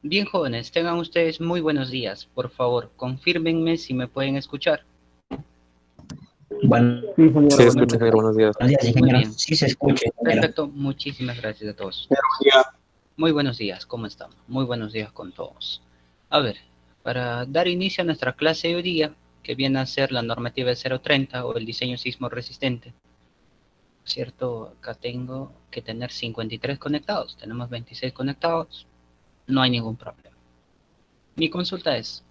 Bien, jóvenes, tengan ustedes muy buenos días. Por favor, confírmenme si me pueden escuchar. Bueno, Sí, ingeniero, Sí, buenos escucha, días. Javier, buenos días. buenos días, Muy ingeniero. bien, Sí se escucha, ingeniero. perfecto. Muchísimas gracias a todos ustedes. Muy buenos días, ¿cómo están? Muy buenos días con todos. A ver, para dar inicio a nuestra clase de hoy día, que viene a ser la normativa de 030 o el diseño sismo resistente, ¿cierto? Acá tengo que tener 53 conectados. Tenemos 26 conectados. No hay ningún problema. Mi consulta es,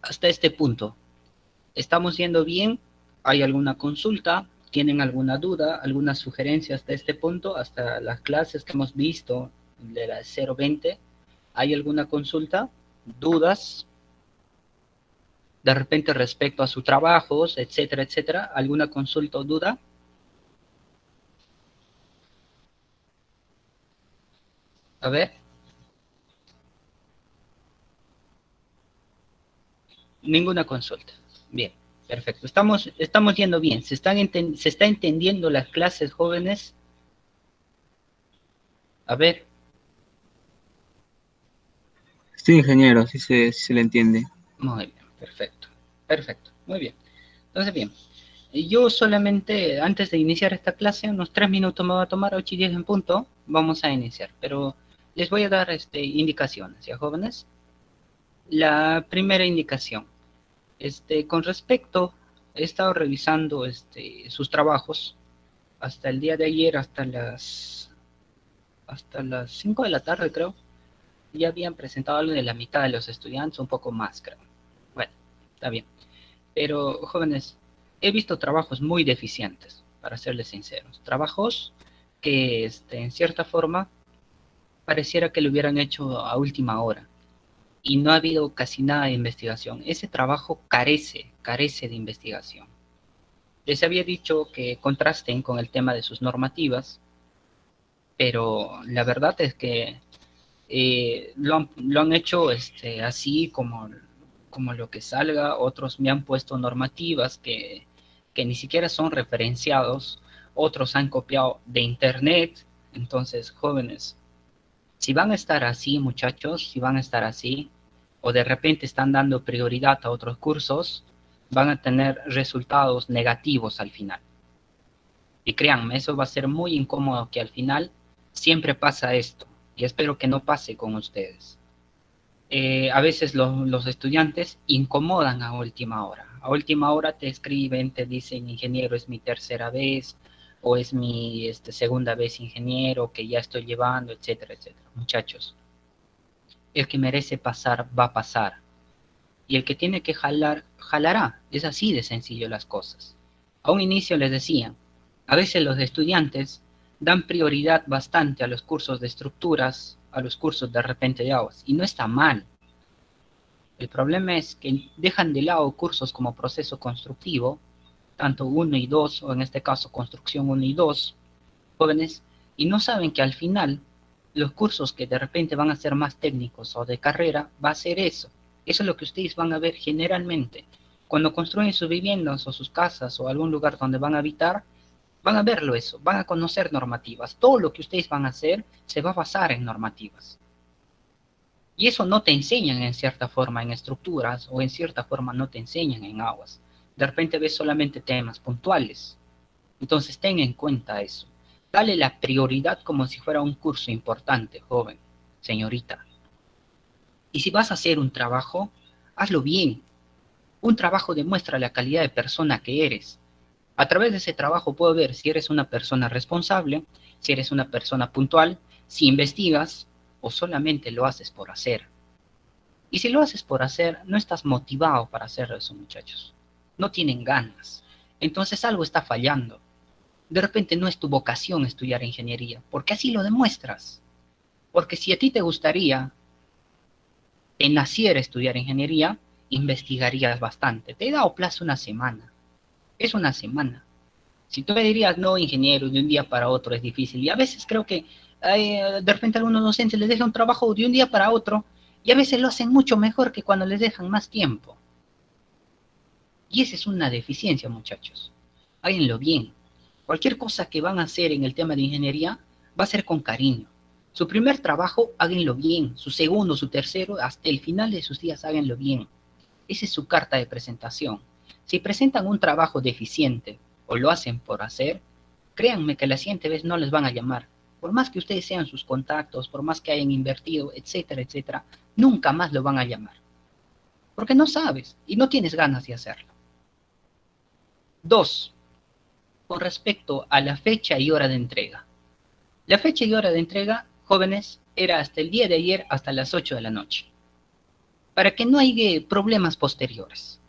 hasta este punto, ¿estamos yendo bien? ¿Hay alguna consulta? ¿Tienen alguna duda? ¿Alguna sugerencia hasta este punto? Hasta las clases que hemos visto de la 020. ¿Hay alguna consulta? ¿Dudas? De repente respecto a sus trabajos, etcétera, etcétera. ¿Alguna consulta o duda? A ver. Ninguna consulta. Bien, perfecto. Estamos yendo bien. ¿Se está entendiendo las clases, jóvenes? A ver. Sí, ingeniero, sí se le entiende. Muy bien, perfecto. Perfecto, muy bien. Entonces, bien. Yo solamente, antes de iniciar esta clase, unos 3 minutos me va a tomar, 8 y 10 en punto, vamos a iniciar. Pero les voy a dar indicaciones, ¿ya, jóvenes? La primera indicación. Con respecto, he estado revisando sus trabajos hasta el día de ayer, hasta las 5 de la tarde, creo. Ya habían presentado algo de la mitad de los estudiantes, un poco más, creo. Bueno, está bien. Pero, jóvenes, he visto trabajos muy deficientes, para serles sinceros. Trabajos que, en cierta forma, pareciera que lo hubieran hecho a última hora. Y no ha habido casi nada de investigación. Ese trabajo carece de investigación. Les había dicho que contrasten con el tema de sus normativas, pero la verdad es que lo han hecho así como lo que salga. Otros me han puesto normativas que ni siquiera son referenciados, otros han copiado de internet. Entonces, jóvenes, si van a estar así, muchachos, si van a estar así, o de repente están dando prioridad a otros cursos, van a tener resultados negativos al final. Y créanme, eso va a ser muy incómodo, que al final siempre pasa esto, y espero que no pase con ustedes. A veces los estudiantes incomodan a última hora. A última hora te escriben, te dicen, ingeniero, es mi tercera vez, o es mi segunda vez ingeniero, que ya estoy llevando, etcétera, etcétera. Muchachos, el que merece pasar, va a pasar. Y el que tiene que jalar, jalará. Es así de sencillo las cosas. A un inicio les decía, a veces los estudiantes dan prioridad bastante a los cursos de estructuras, a los cursos de repente de aguas, y no está mal. El problema es que dejan de lado cursos como proceso constructivo, tanto 1 y 2, o en este caso construcción 1 y 2, jóvenes, y no saben que al final los cursos que de repente van a ser más técnicos o de carrera, va a ser eso. Eso es lo que ustedes van a ver generalmente. Cuando construyen sus viviendas o sus casas o algún lugar donde van a habitar, van a verlo eso, van a conocer normativas. Todo lo que ustedes van a hacer se va a basar en normativas. Y eso no te enseñan en cierta forma en estructuras, o en cierta forma no te enseñan en aguas. De repente ves solamente temas puntuales. Entonces ten en cuenta eso. Dale la prioridad como si fuera un curso importante, joven, señorita. Y si vas a hacer un trabajo, hazlo bien. Un trabajo demuestra la calidad de persona que eres. A través de ese trabajo puedo ver si eres una persona responsable, si eres una persona puntual, si investigas o solamente lo haces por hacer. Y si lo haces por hacer, no estás motivado para hacer eso, muchachos. No tienen ganas. Entonces algo está fallando. De repente no es tu vocación estudiar ingeniería, porque así lo demuestras. Porque si a ti te gustaría, te naciera estudiar ingeniería, investigarías bastante. Te he dado plazo una semana. Es una semana. Si tú me dirías, no, ingeniero, de un día para otro es difícil. Y a veces creo que de repente a algunos docentes les dejan un trabajo de un día para otro, y a veces lo hacen mucho mejor que cuando les dejan más tiempo. Y esa es una deficiencia, muchachos. Háganlo bien. Cualquier cosa que van a hacer en el tema de ingeniería va a ser con cariño. Su primer trabajo, háganlo bien. Su segundo, su tercero, hasta el final de sus días, háganlo bien. Esa es su carta de presentación. Si presentan un trabajo deficiente o lo hacen por hacer, créanme que la siguiente vez no les van a llamar. Por más que ustedes sean sus contactos, por más que hayan invertido, etcétera, etcétera, nunca más lo van a llamar. Porque no sabes y no tienes ganas de hacerlo. 2. Con respecto a la fecha y hora de entrega. La fecha y hora de entrega, jóvenes, era hasta el día de ayer, hasta las 8 de la noche. Para que no haya problemas posteriores.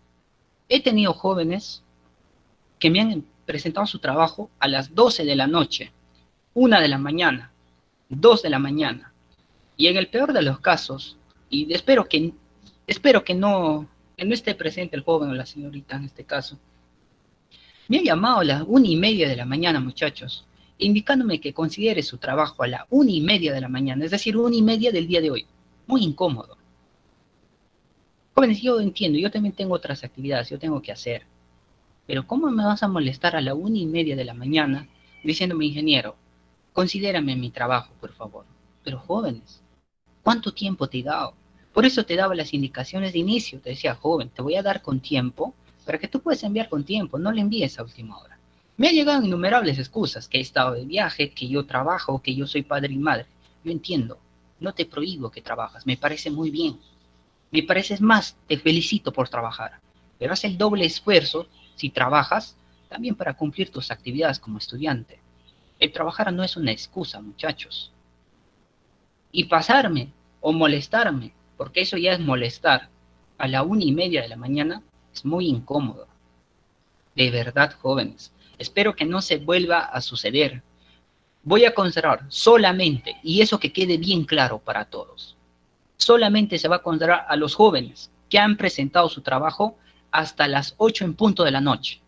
He tenido jóvenes que me han presentado su trabajo a las 12 de la noche, 1 de la mañana, 2 de la mañana. Y en el peor de los casos, y espero que no esté presente el joven o la señorita en este caso, me ha llamado a las 1:30 de la mañana, muchachos, indicándome que considere su trabajo a las 1:30 de la mañana, es decir, 1:30 del día de hoy. Muy incómodo. Jóvenes, yo entiendo, yo también tengo otras actividades, yo tengo que hacer. Pero ¿cómo me vas a molestar a la 1:30 de la mañana diciéndome, ingeniero, considérame mi trabajo, por favor? Pero jóvenes, ¿cuánto tiempo te he dado? Por eso te daba las indicaciones de inicio. Te decía, joven, te voy a dar con tiempo para que tú puedas enviar con tiempo, no le envíes a última hora. Me han llegado innumerables excusas, que he estado de viaje, que yo trabajo, que yo soy padre y madre. Yo entiendo, no te prohíbo que trabajas, me parece muy bien. Me pareces más, te felicito por trabajar, pero haz el doble esfuerzo si trabajas también para cumplir tus actividades como estudiante. El trabajar no es una excusa, muchachos. Y pasarme o molestarme, porque eso ya es molestar, a la 1:30 de la mañana, es muy incómodo. De verdad, jóvenes, espero que no se vuelva a suceder. Voy a considerar solamente, y eso que quede bien claro para todos, solamente se va a considerar a los jóvenes que han presentado su trabajo hasta las 8 en punto de la noche.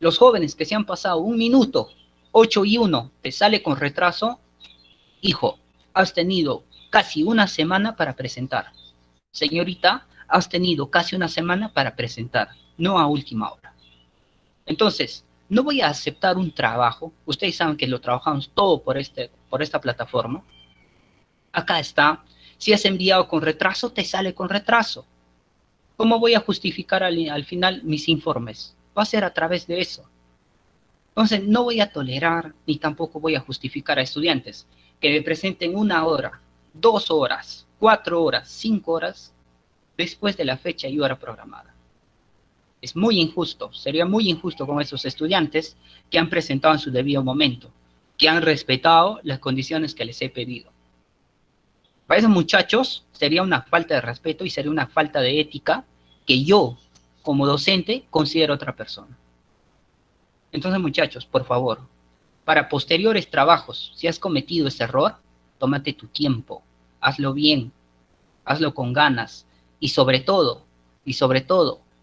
Los jóvenes que se han pasado 1 minuto, 8:01, te sale con retraso, hijo, has tenido casi una semana para presentar. Señorita, has tenido casi una semana para presentar, no a última hora. Entonces, no voy a aceptar un trabajo, ustedes saben que lo trabajamos todo por esta plataforma. Acá está, si has enviado con retraso, te sale con retraso. ¿Cómo voy a justificar al final mis informes? Va a ser a través de eso. Entonces, no voy a tolerar, ni tampoco voy a justificar a estudiantes que me presenten 1 hora, 2 horas, 4 horas, 5 horas después de la fecha y hora programada. Es muy injusto, sería muy injusto con esos estudiantes que han presentado en su debido momento, que han respetado las condiciones que les he pedido. Para esos muchachos sería una falta de respeto y sería una falta de ética que yo, como docente, considero otra persona. Entonces, muchachos, por favor, para posteriores trabajos, si has cometido ese error, tómate tu tiempo, hazlo bien, hazlo con ganas y sobre todo,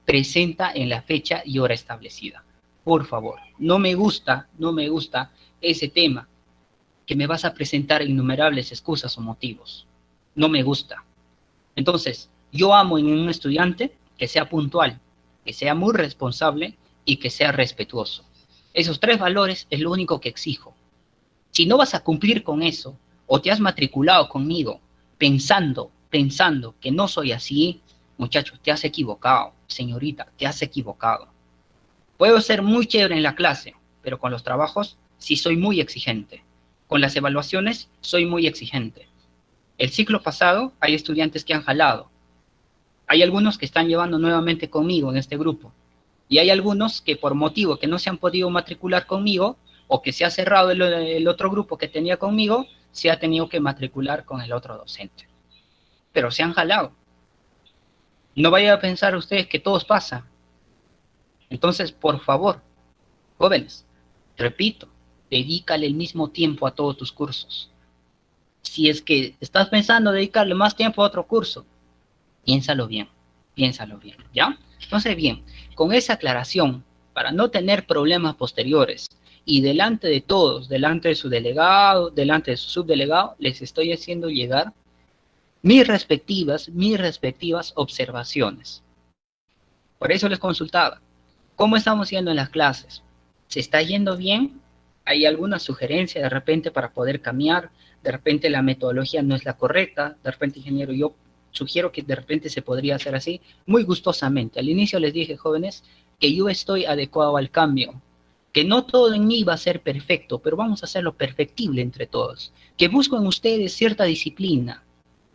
presenta en la fecha y hora establecida. Por favor, no me gusta ese tema que me vas a presentar innumerables excusas o motivos. No me gusta. Entonces, yo amo en un estudiante que sea puntual, que sea muy responsable y que sea respetuoso. Esos 3 valores es lo único que exijo. Si no vas a cumplir con eso, o te has matriculado conmigo pensando que no soy así, muchachos, te has equivocado. Señorita, te has equivocado. Puedo ser muy chévere en la clase, pero con los trabajos sí soy muy exigente. Con las evaluaciones soy muy exigente. El ciclo pasado hay estudiantes que han jalado. Hay algunos que están llevando nuevamente conmigo en este grupo. Y hay algunos que por motivo que no se han podido matricular conmigo o que se ha cerrado el otro grupo que tenía conmigo, se ha tenido que matricular con el otro docente. Pero se han jalado. No vayan a pensar ustedes que todos pasa. Entonces, por favor, jóvenes, repito, dedícale el mismo tiempo a todos tus cursos. Si es que estás pensando dedicarle más tiempo a otro curso, piénsalo bien, ¿ya? Entonces, bien, con esa aclaración, para no tener problemas posteriores, y delante de todos, delante de su delegado, delante de su subdelegado, les estoy haciendo llegar mis respectivas observaciones. Por eso les consultaba, ¿cómo estamos yendo en las clases? ¿Se está yendo bien? ¿Hay alguna sugerencia de repente para poder cambiar? De repente la metodología no es la correcta. De repente, ingeniero, yo sugiero que de repente se podría hacer así, muy gustosamente. Al inicio les dije, jóvenes, que yo estoy adecuado al cambio, que no todo en mí va a ser perfecto, pero vamos a hacerlo perfectible entre todos. Que busco en ustedes cierta disciplina,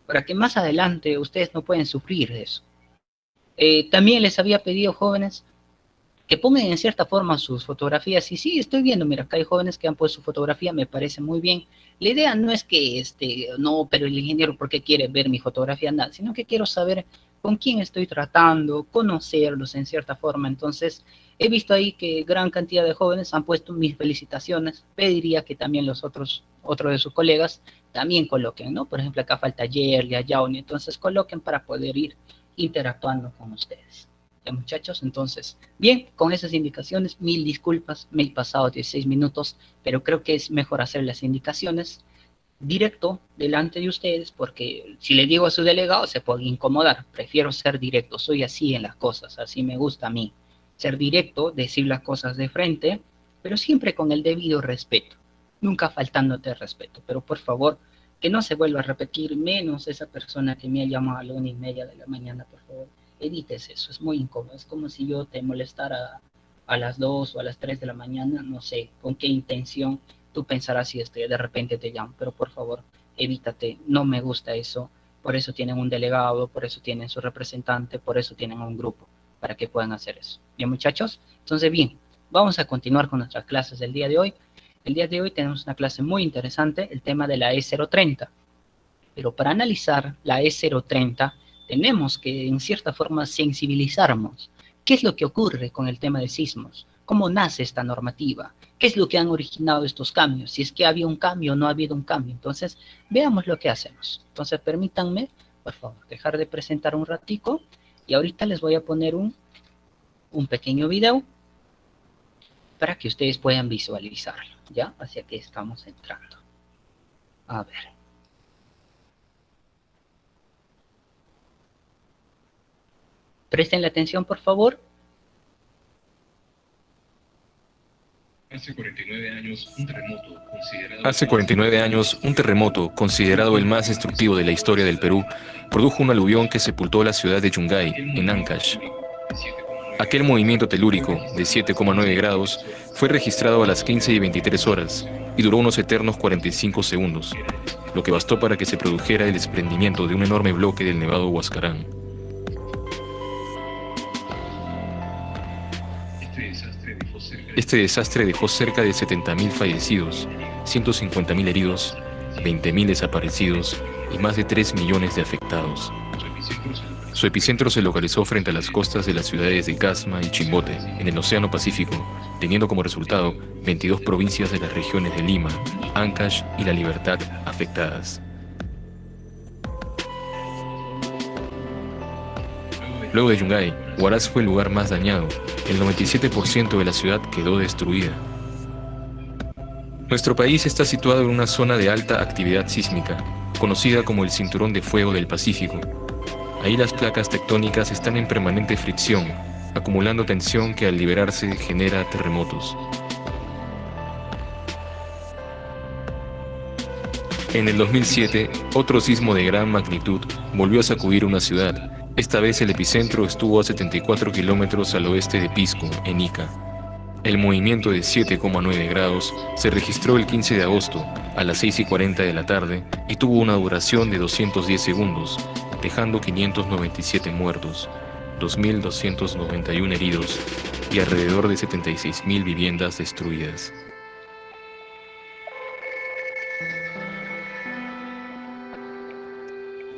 para que más adelante ustedes no pueden sufrir de eso. También les había pedido, jóvenes, que pongan en cierta forma sus fotografías. Y sí, estoy viendo, mira, acá hay jóvenes que han puesto su fotografía, me parece muy bien. La idea no es que, no, pero el ingeniero, ¿por qué quiere ver mi fotografía? Nada, sino que quiero saber con quién estoy tratando, conocerlos en cierta forma. Entonces, he visto ahí que gran cantidad de jóvenes han puesto mis felicitaciones. Pediría que también los otros de sus colegas también coloquen, ¿no? Por ejemplo, acá falta Yerlia, Yauni, entonces coloquen para poder ir interactuando con ustedes. Ya, muchachos, entonces, bien, con esas indicaciones, mil disculpas, me he pasado 16 minutos, pero creo que es mejor hacer las indicaciones directo delante de ustedes, porque si le digo a su delegado se puede incomodar. Prefiero ser directo, soy así en las cosas, así me gusta a mí. Ser directo, decir las cosas de frente, pero siempre con el debido respeto, nunca faltándote el respeto. Pero por favor, que no se vuelva a repetir, menos esa persona que me ha llamado a la 1:30 de la mañana, por favor. Evites eso, es muy incómodo. Es como si yo te molestara a las 2 o a las 3 de la mañana, no sé con qué intención. Tú pensarás si de repente te llamo, pero por favor, evítate, no me gusta eso. Por eso tienen un delegado, por eso tienen su representante, por eso tienen un grupo, para que puedan hacer eso. Bien, muchachos, entonces bien, vamos a continuar con nuestras clases del día de hoy. El día de hoy tenemos una clase muy interesante, el tema de la E030. Pero para analizar la E030, tenemos que en cierta forma sensibilizarnos. ¿Qué es lo que ocurre con el tema de sismos? ¿Cómo nace esta normativa? ¿Qué es lo que han originado estos cambios? Si es que había un cambio o no ha habido un cambio. Entonces, veamos lo que hacemos. Entonces, permítanme, por favor, dejar de presentar un ratico. Y ahorita les voy a poner un pequeño video para que ustedes puedan visualizarlo, ¿ya? Hacia qué estamos entrando. A ver. Presten la atención, por favor. Hace 49 años, un terremoto, considerado el más destructivo de la historia del Perú, produjo un aluvión que sepultó la ciudad de Yungay, en Ancash. Aquel movimiento telúrico, de 7,9 grados, fue registrado a las 15:23 horas y duró unos eternos 45 segundos, lo que bastó para que se produjera el desprendimiento de un enorme bloque del Nevado Huascarán. Este desastre dejó cerca de 70.000 fallecidos, 150.000 heridos, 20.000 desaparecidos y más de 3 millones de afectados. Su epicentro se localizó frente a las costas de las ciudades de Casma y Chimbote, en el Océano Pacífico, teniendo como resultado 22 provincias de las regiones de Lima, Ancash y La Libertad afectadas. Luego de Yungay, Huaraz fue el lugar más dañado. El 97% de la ciudad quedó destruida. Nuestro país está situado en una zona de alta actividad sísmica, conocida como el Cinturón de Fuego del Pacífico. Ahí las placas tectónicas están en permanente fricción, acumulando tensión que al liberarse genera terremotos. En el 2007, otro sismo de gran magnitud volvió a sacudir una ciudad. Esta vez el epicentro estuvo a 74 kilómetros al oeste de Pisco, en Ica. El movimiento de 7,9 grados se registró el 15 de agosto a las 6:40 de la tarde y tuvo una duración de 210 segundos, dejando 597 muertos, 2.291 heridos y alrededor de 76.000 viviendas destruidas.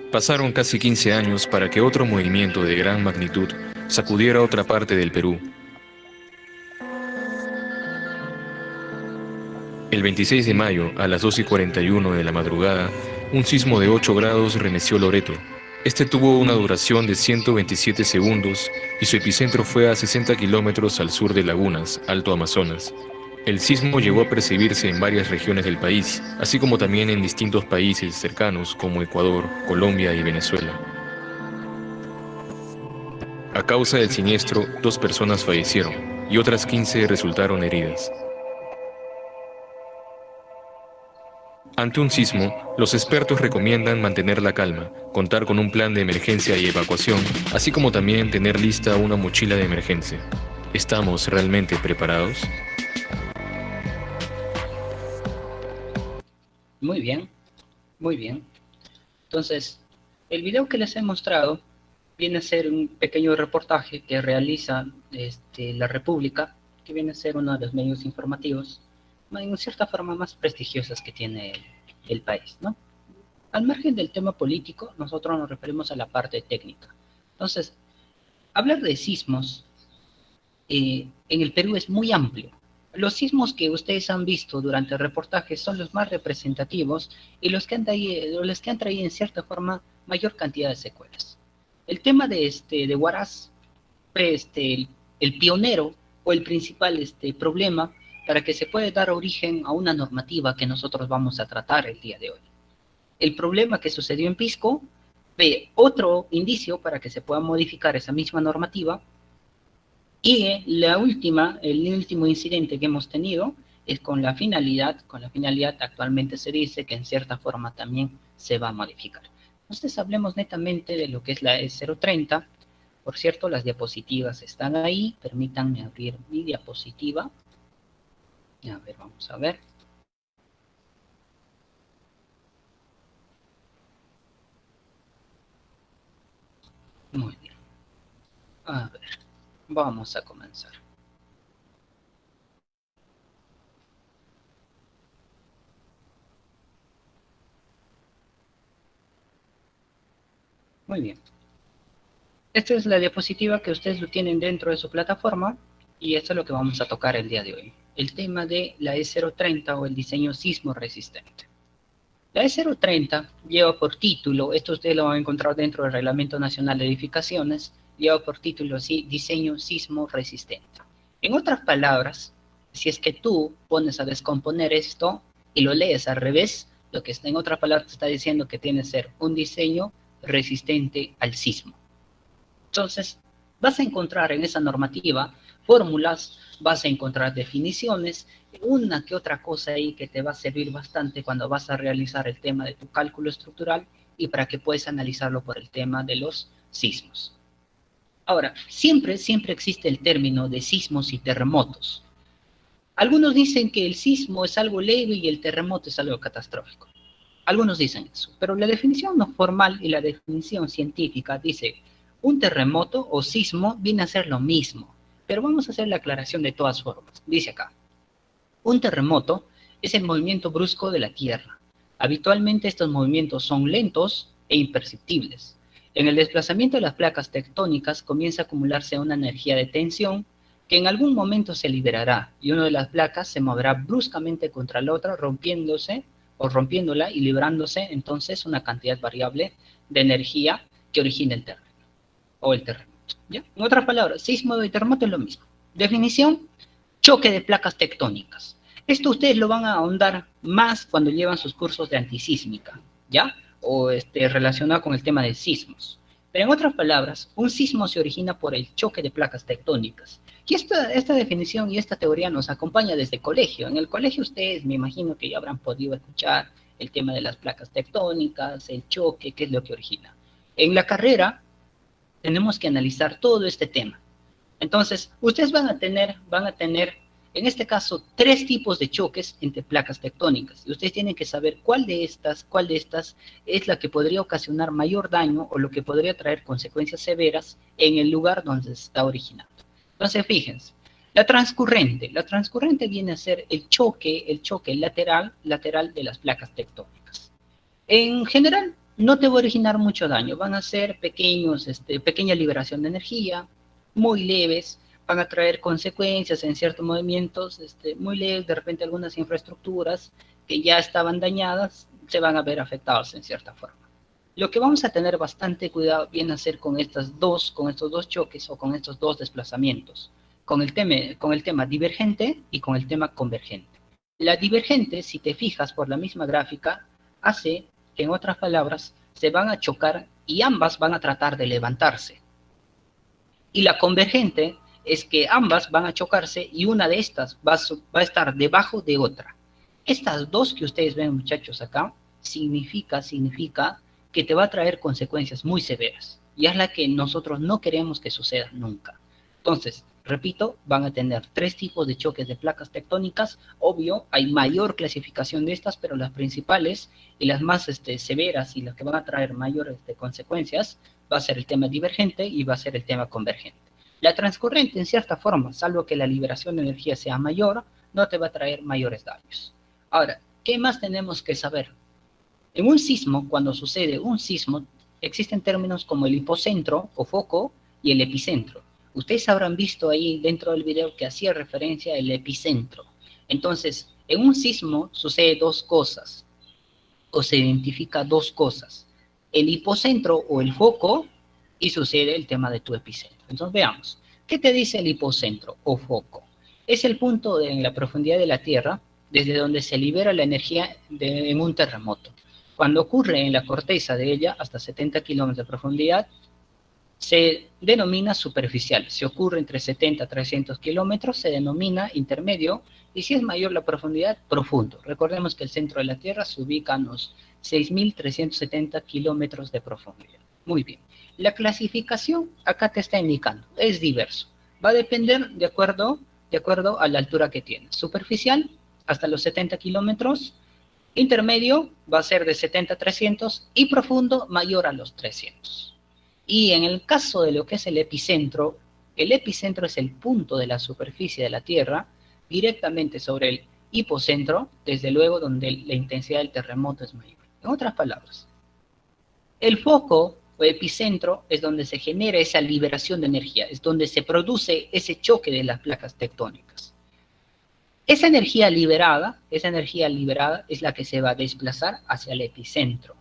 Pasaron casi 15 años para que otro movimiento de gran magnitud sacudiera otra parte del Perú. El 26 de mayo, a las 2:41 de la madrugada, un sismo de 8 grados remeció Loreto. Este tuvo una duración de 127 segundos y su epicentro fue a 60 kilómetros al sur de Lagunas, Alto Amazonas. El sismo llegó a percibirse en varias regiones del país, así como también en distintos países cercanos como Ecuador, Colombia y Venezuela. A causa del siniestro, 2 personas fallecieron y otras 15 resultaron heridas. Ante un sismo, los expertos recomiendan mantener la calma, contar con un plan de emergencia y evacuación, así como también tener lista una mochila de emergencia. ¿Estamos realmente preparados? Muy bien, muy bien. Entonces, el video que les he mostrado viene a ser un pequeño reportaje que realiza la República, que viene a ser uno de los medios informativos, en cierta forma más prestigiosos que tiene el país, ¿no? Al margen del tema político, nosotros nos referimos a la parte técnica. Entonces, hablar de sismos en el Perú es muy amplio. Los sismos que ustedes han visto durante el reportaje son los más representativos y los que han traído en cierta forma mayor cantidad de secuelas. El tema de Huaraz fue el pionero o el principal problema para que se pueda dar origen a una normativa que nosotros vamos a tratar el día de hoy. El problema que sucedió en Pisco ve otro indicio para que se pueda modificar esa misma normativa. Y el último incidente que hemos tenido es con la finalidad actualmente se dice que en cierta forma también se va a modificar. Entonces hablemos netamente de lo que es la E030. Por cierto, las diapositivas están ahí. Permítanme abrir mi diapositiva. A ver, vamos a ver. Muy bien. A ver, vamos a comenzar. Muy bien. Esta es la diapositiva que ustedes lo tienen dentro de su plataforma y esto es lo que vamos a tocar el día de hoy. El tema de la E030 o el diseño sismo resistente. La E030 lleva por título, esto ustedes lo van a encontrar dentro del Reglamento Nacional de Edificaciones, lleva por título así, diseño sismo resistente. En otras palabras, si es que tú pones a descomponer esto y lo lees al revés, lo que está en otras palabras te está diciendo que tiene que ser un diseño resistente al sismo. Entonces, vas a encontrar en esa normativa fórmulas, vas a encontrar definiciones, una que otra cosa ahí que te va a servir bastante cuando vas a realizar el tema de tu cálculo estructural y para que puedas analizarlo por el tema de los sismos. Ahora, siempre existe el término de sismos y terremotos. Algunos dicen que el sismo es algo leve y el terremoto es algo catastrófico. Algunos dicen eso, pero la definición no formal y la definición científica dice un terremoto o sismo viene a ser lo mismo, pero vamos a hacer la aclaración de todas formas. Dice acá, un terremoto es el movimiento brusco de la Tierra. Habitualmente estos movimientos son lentos e imperceptibles. En el desplazamiento de las placas tectónicas comienza a acumularse una energía de tensión que en algún momento se liberará y una de las placas se moverá bruscamente contra la otra, rompiéndola y librándose entonces una cantidad variable de energía que origina el terreno o el terremoto. ¿Ya? En otras palabras, sismo y terremoto es lo mismo. Definición, choque de placas tectónicas. Esto ustedes lo van a ahondar más cuando llevan sus cursos de antisísmica, ¿ya? O relacionado con el tema de sismos. Pero en otras palabras, un sismo se origina por el choque de placas tectónicas. Y esta definición y esta teoría nos acompaña desde el colegio. En el colegio ustedes me imagino que ya habrán podido escuchar el tema de las placas tectónicas, el choque, qué es lo que origina. En la carrera tenemos que analizar todo este tema. Entonces, ustedes van a tener, en este caso, 3 tipos de choques entre placas tectónicas. Y ustedes tienen que saber cuál de estas es la que podría ocasionar mayor daño o lo que podría traer consecuencias severas en el lugar donde se está originando. Entonces, fíjense, la transcurrente viene a ser el choque lateral de las placas tectónicas. En general, no te va a originar mucho daño, van a ser pequeña liberación de energía, muy leves, van a traer consecuencias en ciertos movimientos muy leves, de repente algunas infraestructuras que ya estaban dañadas se van a ver afectadas en cierta forma. Lo que vamos a tener bastante cuidado viene a ser con estos dos choques o con estos dos desplazamientos, con el tema divergente y con el tema convergente. La divergente, si te fijas por la misma gráfica, hace que en otras palabras se van a chocar y ambas van a tratar de levantarse. Y la convergente es que ambas van a chocarse y una de estas va a estar debajo de otra. Estas dos que ustedes ven, muchachos, acá, significa que te va a traer consecuencias muy severas. Y es la que nosotros no queremos que suceda nunca. Entonces, repito, van a tener 3 tipos de choques de placas tectónicas. Obvio, hay mayor clasificación de estas, pero las principales y las más severas y las que van a traer mayores consecuencias va a ser el tema divergente y va a ser el tema convergente. La transcurrente, en cierta forma, salvo que la liberación de energía sea mayor, no te va a traer mayores daños. Ahora, ¿qué más tenemos que saber? En un sismo, cuando sucede un sismo, existen términos como el hipocentro o foco y el epicentro. Ustedes habrán visto ahí dentro del video que hacía referencia al epicentro. Entonces, en un sismo sucede 2 cosas, o se identifica 2 cosas. El hipocentro o el foco, y sucede el tema de tu epicentro. Entonces, veamos. ¿Qué te dice el hipocentro o foco? Es el punto en la profundidad de la Tierra desde donde se libera la energía en un terremoto. Cuando ocurre en la corteza de ella, hasta 70 kilómetros de profundidad, se denomina superficial. Si ocurre entre 70 a 300 kilómetros, se denomina intermedio, y si es mayor la profundidad, profundo. Recordemos que el centro de la Tierra se ubica a unos 6.370 kilómetros de profundidad. Muy bien. La clasificación acá te está indicando, es diverso. Va a depender de acuerdo a la altura que tienes. Superficial, hasta los 70 kilómetros. Intermedio va a ser de 70 a 300 y profundo mayor a los 300. Y en el caso de lo que es el epicentro es el punto de la superficie de la Tierra directamente sobre el hipocentro, desde luego donde la intensidad del terremoto es mayor. En otras palabras, el foco o epicentro es donde se genera esa liberación de energía, es donde se produce ese choque de las placas tectónicas. Esa energía liberada es la que se va a desplazar hacia el epicentro.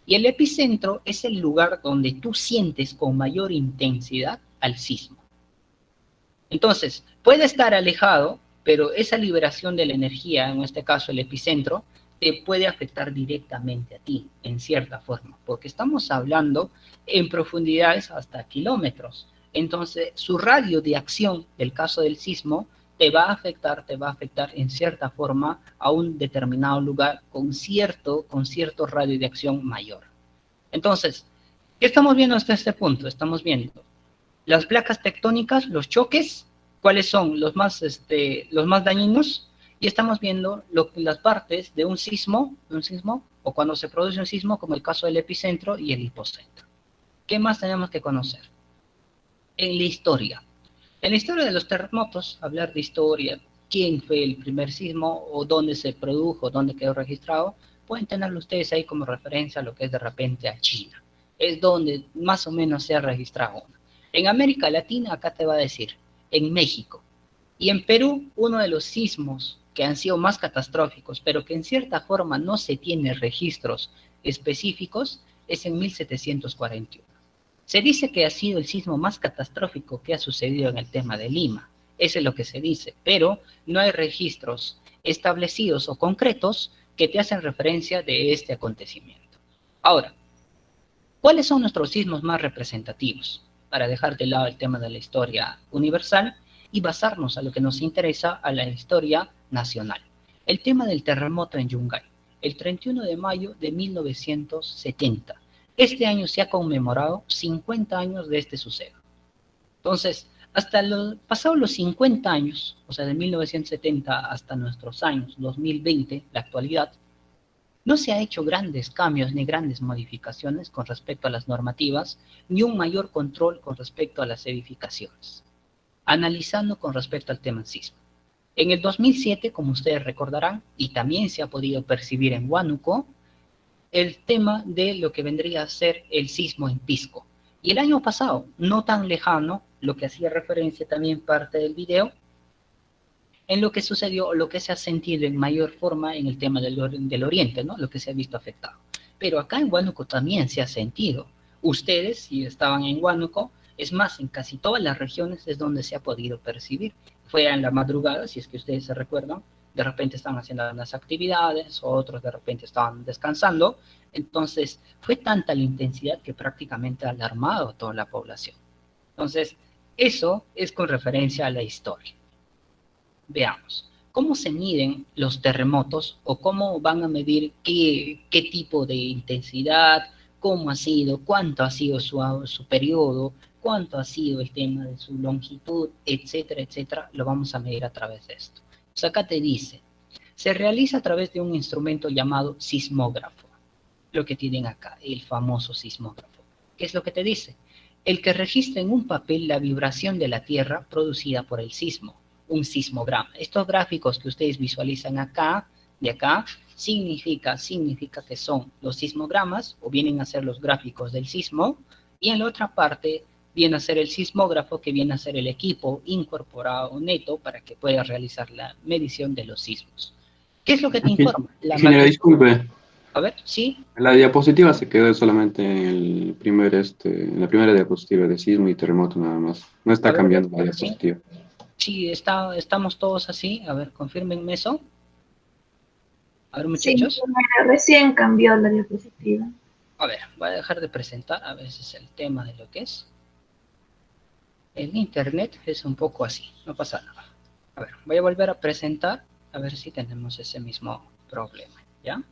Y el epicentro es el lugar donde tú sientes con mayor intensidad al sismo. Entonces, puede estar alejado, pero esa liberación de la energía, en este caso el epicentro, te puede afectar directamente a ti, en cierta forma, porque estamos hablando en profundidades hasta kilómetros. Entonces, su radio de acción, del caso del sismo, te va a afectar en cierta forma a un determinado lugar con cierto radio de acción mayor. Entonces, ¿qué estamos viendo hasta este punto? Estamos viendo las placas tectónicas, los choques, cuáles son los más dañinos, y estamos viendo las partes de un sismo, o cuando se produce un sismo, como el caso del epicentro y el hipocentro. ¿Qué más tenemos que conocer? En la historia de los terremotos, hablar de historia, quién fue el primer sismo, o dónde se produjo, dónde quedó registrado, pueden tenerlo ustedes ahí como referencia a lo que es de repente a China. Es donde más o menos se ha registrado uno. En América Latina, acá te va a decir, en México. Y en Perú, uno de los sismos que han sido más catastróficos, pero que en cierta forma no se tiene registros específicos, es en 1741. Se dice que ha sido el sismo más catastrófico que ha sucedido en el tema de Lima. Eso es lo que se dice, pero no hay registros establecidos o concretos que te hacen referencia de este acontecimiento. Ahora, ¿cuáles son nuestros sismos más representativos? Para dejar de lado el tema de la historia universal y basarnos a lo que nos interesa, a la historia nacional. El tema del terremoto en Yungay, el 31 de mayo de 1970. Este año se ha conmemorado 50 años de este suceso. Entonces, pasados los 50 años, o sea, de 1970 hasta nuestros años, 2020, la actualidad, no se ha hecho grandes cambios ni grandes modificaciones con respecto a las normativas, ni un mayor control con respecto a las edificaciones. Analizando con respecto al tema sismo. En el 2007, como ustedes recordarán, y también se ha podido percibir en Huánuco, el tema de lo que vendría a ser el sismo en Pisco. Y el año pasado, no tan lejano, lo que hacía referencia también parte del video, en lo que sucedió, lo que se ha sentido en mayor forma en el tema del Oriente, ¿no? Lo que se ha visto afectado. Pero acá en Huánuco también se ha sentido. Ustedes, si estaban en Huánuco, es más, en casi todas las regiones es donde se ha podido percibir. Fue en la madrugada, si es que ustedes se recuerdan, de repente estaban haciendo las actividades, otros de repente estaban descansando. Entonces, fue tanta la intensidad que prácticamente ha alarmado a toda la población. Entonces, eso es con referencia a la historia. Veamos. ¿Cómo se miden los terremotos o cómo van a medir qué tipo de intensidad, cómo ha sido, cuánto ha sido su periodo, cuánto ha sido el tema de su longitud, etcétera, etcétera? Lo vamos a medir a través de esto. Pues acá te dice, se realiza a través de un instrumento llamado sismógrafo, lo que tienen acá, el famoso sismógrafo. ¿Qué es lo que te dice? El que registra en un papel la vibración de la Tierra producida por el sismo, un sismograma. Estos gráficos que ustedes visualizan acá, de acá, significa que son los sismogramas, o vienen a ser los gráficos del sismo, y en la otra parte viene a ser el sismógrafo, que viene a ser el equipo incorporado neto para que pueda realizar la medición de los sismos. ¿Qué es lo que te informa? Ingeniero, disculpe. A ver, ¿sí? La diapositiva se quedó solamente en el en la primera diapositiva de sismo y terremoto nada más. No está cambiando la diapositiva. Sí, estamos todos así. A ver, confírmenme eso. A ver, muchachos. Sí, recién cambió la diapositiva. A ver, voy a dejar de presentar. A veces el tema de lo que es. El internet es un poco así. No pasa nada. A ver, voy a volver a presentar. A ver si tenemos ese mismo problema. ¿Ya?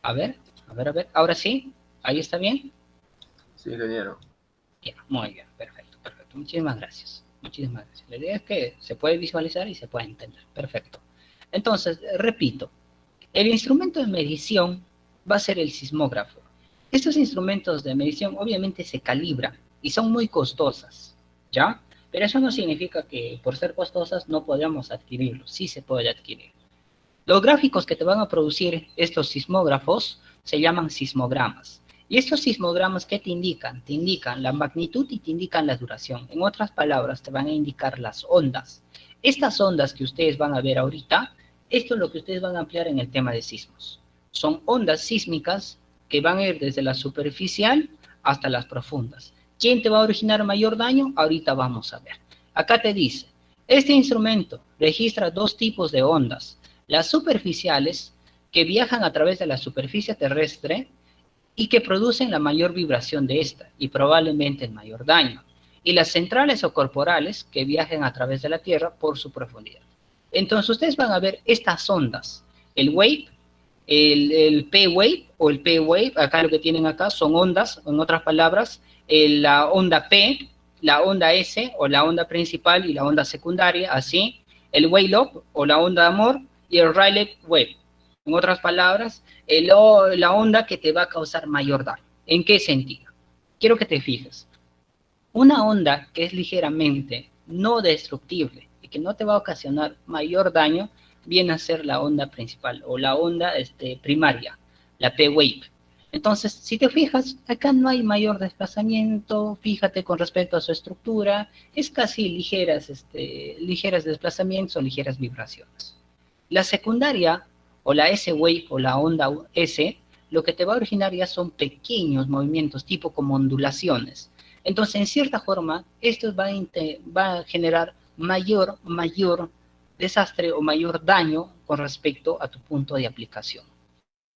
A ver. Ahora sí. ¿Ahí está bien? Sí, ingeniero. Ya, muy bien. Perfecto. Muchísimas gracias. La idea es que se puede visualizar y se puede entender. Perfecto. Entonces, repito. El instrumento de medición va a ser el sismógrafo. Estos instrumentos de medición obviamente se calibran y son muy costosas, ¿ya? Pero eso no significa que por ser costosas no podamos adquirirlos. Sí se puede adquirir. Los gráficos que te van a producir estos sismógrafos se llaman sismogramas. Y estos sismogramas, ¿qué te indican? Te indican la magnitud y te indican la duración. En otras palabras, te van a indicar las ondas. Estas ondas que ustedes van a ver ahorita, esto es lo que ustedes van a ampliar en el tema de sismos. Son ondas sísmicas que van a ir desde la superficial hasta las profundas. ¿Quién te va a originar mayor daño? Ahorita vamos a ver. Acá te dice, este instrumento registra dos tipos de ondas. Las superficiales, que viajan a través de la superficie terrestre y que producen la mayor vibración de esta y probablemente el mayor daño. Y las centrales o corporales, que viajan a través de la Tierra por su profundidad. Entonces ustedes van a ver estas ondas, el wave, el P-wave o el P-wave, acá lo que tienen acá son ondas, en otras palabras, la onda P, la onda S o la onda principal y la onda secundaria, así, el wave loop o la onda de amor y el Rayleigh wave. En otras palabras, la onda que te va a causar mayor daño. ¿En qué sentido? Quiero que te fijes. Una onda que es ligeramente no destructible y que no te va a ocasionar mayor daño viene a ser la onda principal o la onda primaria, la P-wave. Entonces, si te fijas, acá no hay mayor desplazamiento, fíjate con respecto a su estructura, es casi ligeras desplazamientos o ligeras vibraciones. La secundaria o la S-wave o la onda S, lo que te va a originar ya son pequeños movimientos tipo como ondulaciones. Entonces, en cierta forma, esto va a generar mayor desastre o mayor daño con respecto a tu punto de aplicación.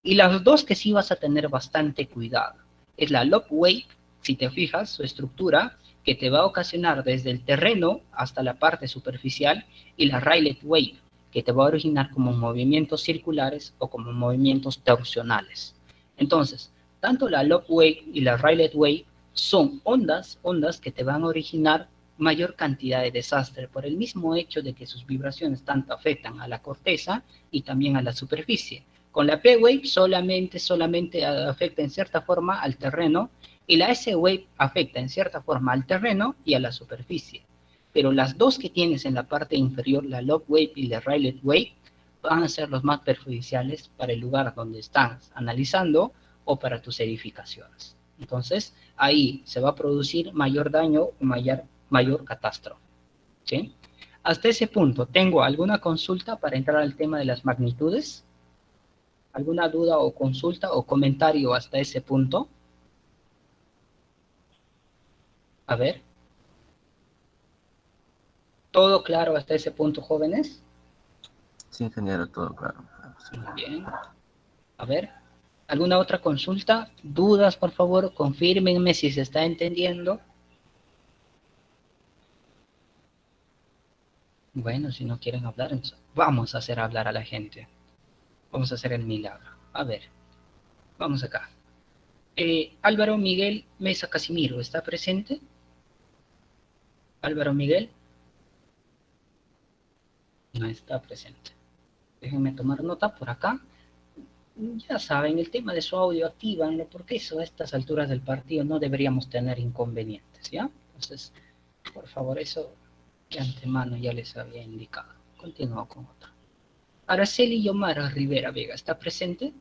Y las dos que sí vas a tener bastante cuidado es la loop wave, si te fijas, su estructura, que te va a ocasionar desde el terreno hasta la parte superficial, y la Rayleigh wave, que te va a originar como movimientos circulares o como movimientos torsionales. Entonces, tanto la loop wave y la Rayleigh wave son ondas que te van a originar mayor cantidad de desastre por el mismo hecho de que sus vibraciones tanto afectan a la corteza y también a la superficie. Con la P-wave solamente afecta en cierta forma al terreno y la S-wave afecta en cierta forma al terreno y a la superficie. Pero las dos que tienes en la parte inferior, la loop wave y la Rayleigh wave, van a ser los más perjudiciales para el lugar donde estás analizando o para tus edificaciones. Entonces, ahí se va a producir mayor daño o mayor catástrofe. ¿Sí? Hasta ese punto, ¿tengo alguna consulta para entrar al tema de las magnitudes? ¿Alguna duda o consulta o comentario hasta ese punto? A ver. ¿Todo claro hasta ese punto, jóvenes? Sí, ingeniero, todo claro. Muy bien. A ver. ¿Alguna otra consulta? ¿Dudas, por favor? Confírmenme si se está entendiendo. Bueno, si no quieren hablar, entonces vamos a hacer hablar a la gente. Vamos a hacer el milagro. A ver, vamos acá. Álvaro Miguel Mesa Casimiro, ¿está presente? Álvaro Miguel no está presente. Déjenme tomar nota por acá. Ya saben, el tema de su audio, actívanlo, porque eso a estas alturas del partido no deberíamos tener inconvenientes, ¿ya? Entonces, por favor, eso de antemano ya les había indicado. Continúo con otra. Araceli Yomara Rivera Vega, ¿está presente?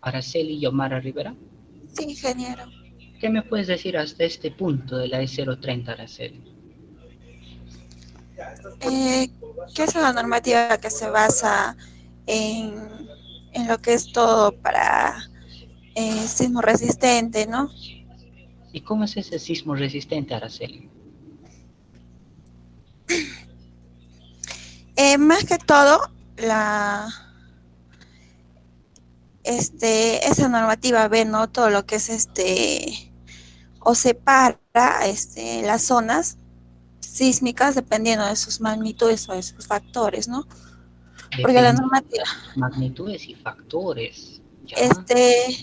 Araceli Yomara Rivera. Sí, ingeniero. ¿Qué me puedes decir hasta este punto de la E030, Araceli? Que es una normativa que se basa en lo que es todo para sismo resistente, ¿no? ¿Y cómo es ese sismo resistente, Araceli? Más que todo, esa normativa ve, ¿no? Todo lo que es o separa las zonas sísmicas dependiendo de sus magnitudes o de sus factores, ¿no? Porque la normativa, magnitudes y factores. ¿Ya?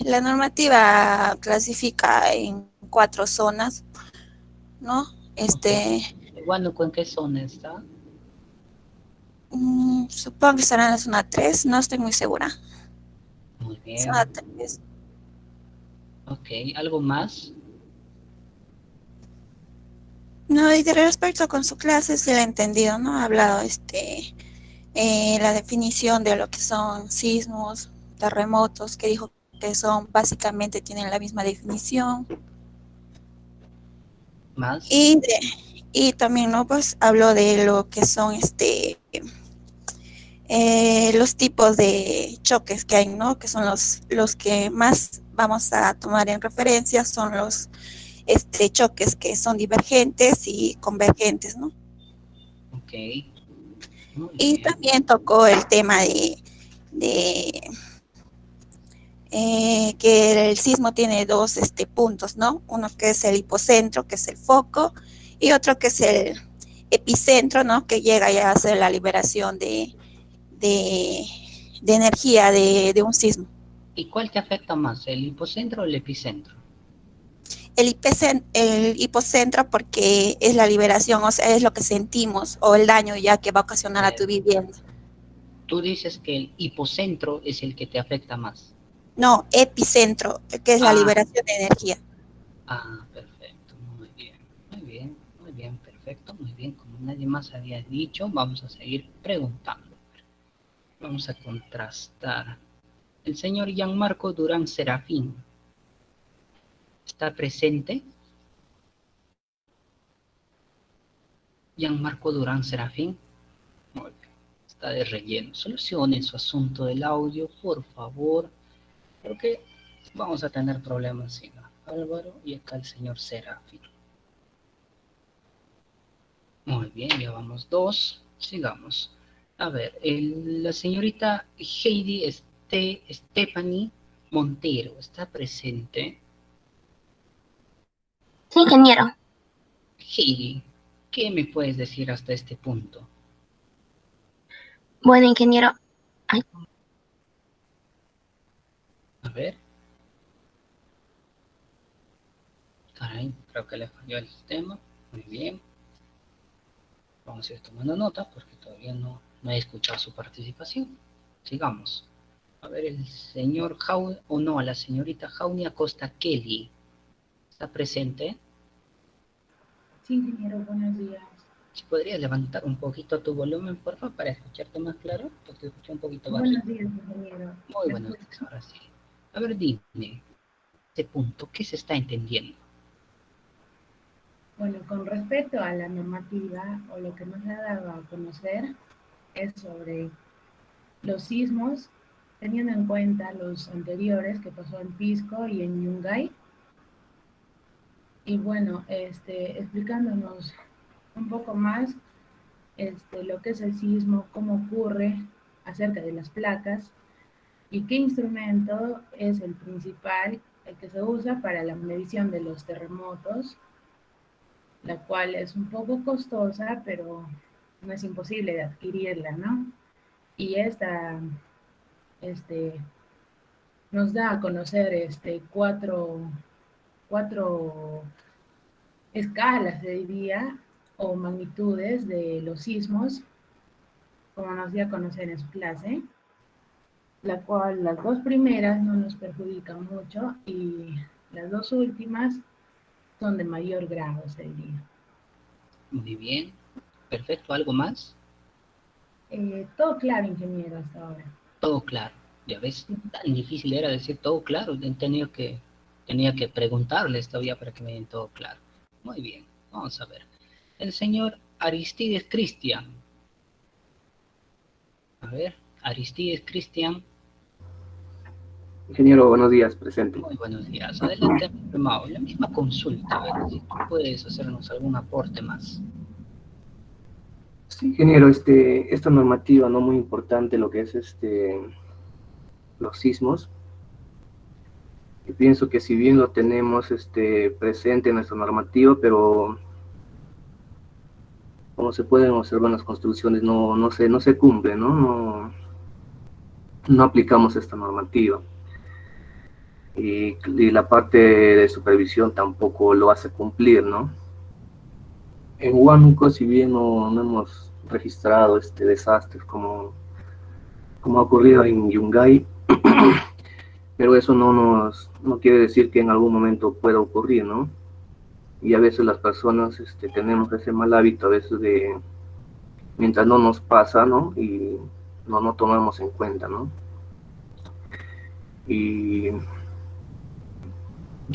la normativa clasifica en 4 zonas, ¿no? Huánuco, ¿en qué zona está? Supongo que estará en la zona 3, no estoy muy segura. Muy bien. Zona 3. Ok, ¿algo más? No, y de respecto con su clase, sí la he entendido, ¿no? Ha hablado la definición de lo que son sismos, terremotos, que dijo que son, básicamente tienen la misma definición. ¿Más? Y también, ¿no? Pues habló de lo que son los tipos de choques que hay, ¿no? Que son los que más vamos a tomar en referencia, son los choques que son divergentes y convergentes, ¿no? Ok. Y también tocó el tema de que el sismo tiene 2 puntos, ¿no? Uno que es el hipocentro, que es el foco, y otro que es el epicentro, ¿no? Que llega ya a ser la liberación de energía de un sismo. ¿Y cuál te afecta más, el hipocentro o el epicentro? El hipocentro porque es la liberación, o sea, es lo que sentimos, o el daño ya que va a ocasionar a tu vivienda. Tú dices que el hipocentro es el que te afecta más. No, epicentro, que es la liberación de energía. Perfecto, muy bien, muy bien, muy bien, perfecto, muy bien. Como nadie más había dicho, vamos a seguir preguntando. Vamos a contrastar. El señor Gianmarco Durán Serafín, ¿está presente? Gianmarco Durán Serafín. Muy bien, está de relleno. Solucionen su asunto del audio, por favor, porque vamos a tener problemas sin Álvaro y acá el señor Serafín. Muy bien, ya vamos 2. Sigamos. A ver, la señorita Heidi Stephanie Montero, ¿está presente? Sí, ingeniero. Heidi, ¿qué me puedes decir hasta este punto? Bueno, ingeniero. Ay. A ver. Caray, creo que le falló el sistema. Muy bien. Vamos a ir tomando nota porque todavía no he escuchado su participación. Sigamos. A ver, el señor la señorita Jaunia Costa Kelly, ¿está presente? Sí, ingeniero, buenos días. Si podrías levantar un poquito tu volumen, por favor, para escucharte más claro, porque te escuché un poquito bajo. Buenos días, ingeniero. Muy buenos días, ahora sí. A ver, dime, este punto, ¿qué se está entendiendo? Bueno, con respecto a la normativa, o lo que nos ha dado a conocer, es sobre los sismos, teniendo en cuenta los anteriores que pasó en Pisco y en Yungay. Y bueno, explicándonos un poco más lo que es el sismo, cómo ocurre, acerca de las placas, y qué instrumento es el principal, el que se usa para la medición de los terremotos, la cual es un poco costosa, pero no es imposible de adquirirla, ¿no? Y esta nos da a conocer cuatro escalas, se diría, o magnitudes de los sismos, como nos dio a conocer en su clase, la cual las dos primeras no nos perjudican mucho y las dos últimas son de mayor grado, se diría. Muy bien, perfecto. ¿Algo más? Todo claro, ingeniero, hasta ahora. Todo claro. Ya ves, tan difícil era decir todo claro. Tenía que preguntarles todavía para que me den todo claro. Muy bien, vamos a ver. El señor Aristides Cristian. A ver, Aristides Cristian. Ingeniero, buenos días, presente. Muy buenos días. Adelante, mi estimado. La misma consulta, a ver si tú puedes hacernos algún aporte más. Sí, ingeniero, esta normativa, no muy importante, lo que es los sismos. Y pienso que si bien lo tenemos presente en nuestra normativa, pero como se pueden observar en las construcciones, no se cumple, ¿no? No aplicamos esta normativa. Y la parte de supervisión tampoco lo hace cumplir, ¿no? En Huánuco, si bien no hemos registrado desastres como ha ocurrido en Yungay, pero eso no quiere decir que en algún momento pueda ocurrir, ¿no? Y a veces las personas tenemos ese mal hábito a veces de, mientras no nos pasa, ¿no? Y no tomamos en cuenta, ¿no? Y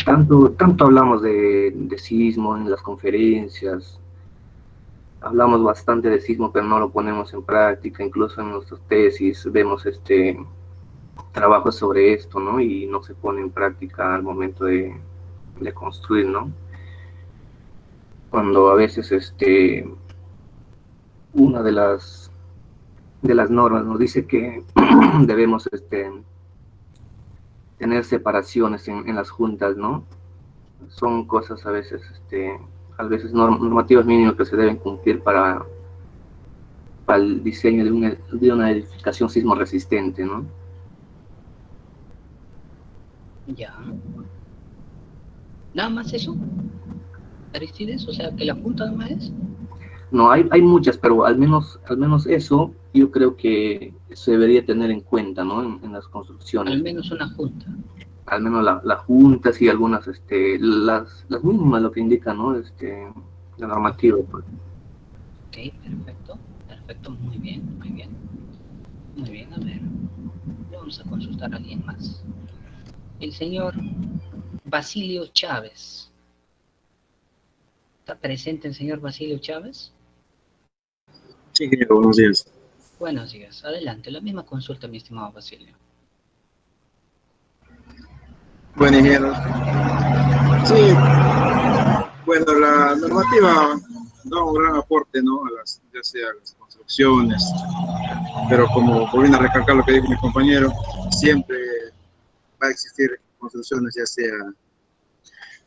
tanto hablamos de sismo en las conferencias, hablamos bastante de sismo, pero no lo ponemos en práctica. Incluso en nuestras tesis vemos trabajos sobre esto, ¿no? Y no se pone en práctica al momento de construir, ¿no? Cuando a veces una de las normas nos dice que debemos tener separaciones en las juntas, ¿no? Son cosas a veces normativas mínimas que se deben cumplir para el diseño de una edificación sismo resistente, ¿no? Ya. ¿Nada más eso, Aristides? O sea, que la junta nada más es. No, hay muchas, pero al menos eso yo creo que se debería tener en cuenta, ¿no? En las construcciones. Al menos una junta. Al menos la junta, sí, algunas, las mínimas, lo que indica, ¿no? La normativa. Pues. Ok, perfecto, muy bien, a ver, vamos a consultar a alguien más. El señor Basilio Chávez. ¿Está presente el señor Basilio Chávez? Sí, ingeniero, buenos días. Buenos días, adelante, la misma consulta, mi estimado Basilio. Buen ingeniero. Sí, bueno, la normativa da un gran aporte, ¿no? Ya sea a las construcciones, pero como viene a recalcar lo que dijo mi compañero, siempre va a existir construcciones, ya sea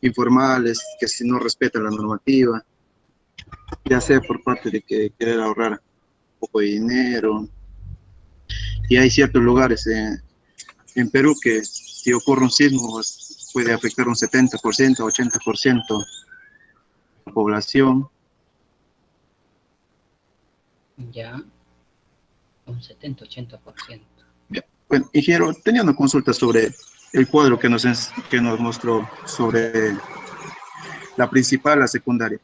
informales, que si no respetan la normativa, ya sea por parte de que querer ahorrar un poco de dinero. Y hay ciertos lugares en Perú que si ocurre un sismo pues, puede afectar un 70%, 80% de la población. Ya, un 70-80%. Bueno, ingeniero, tenía una consulta sobre el cuadro que nos mostró sobre la principal, la secundaria.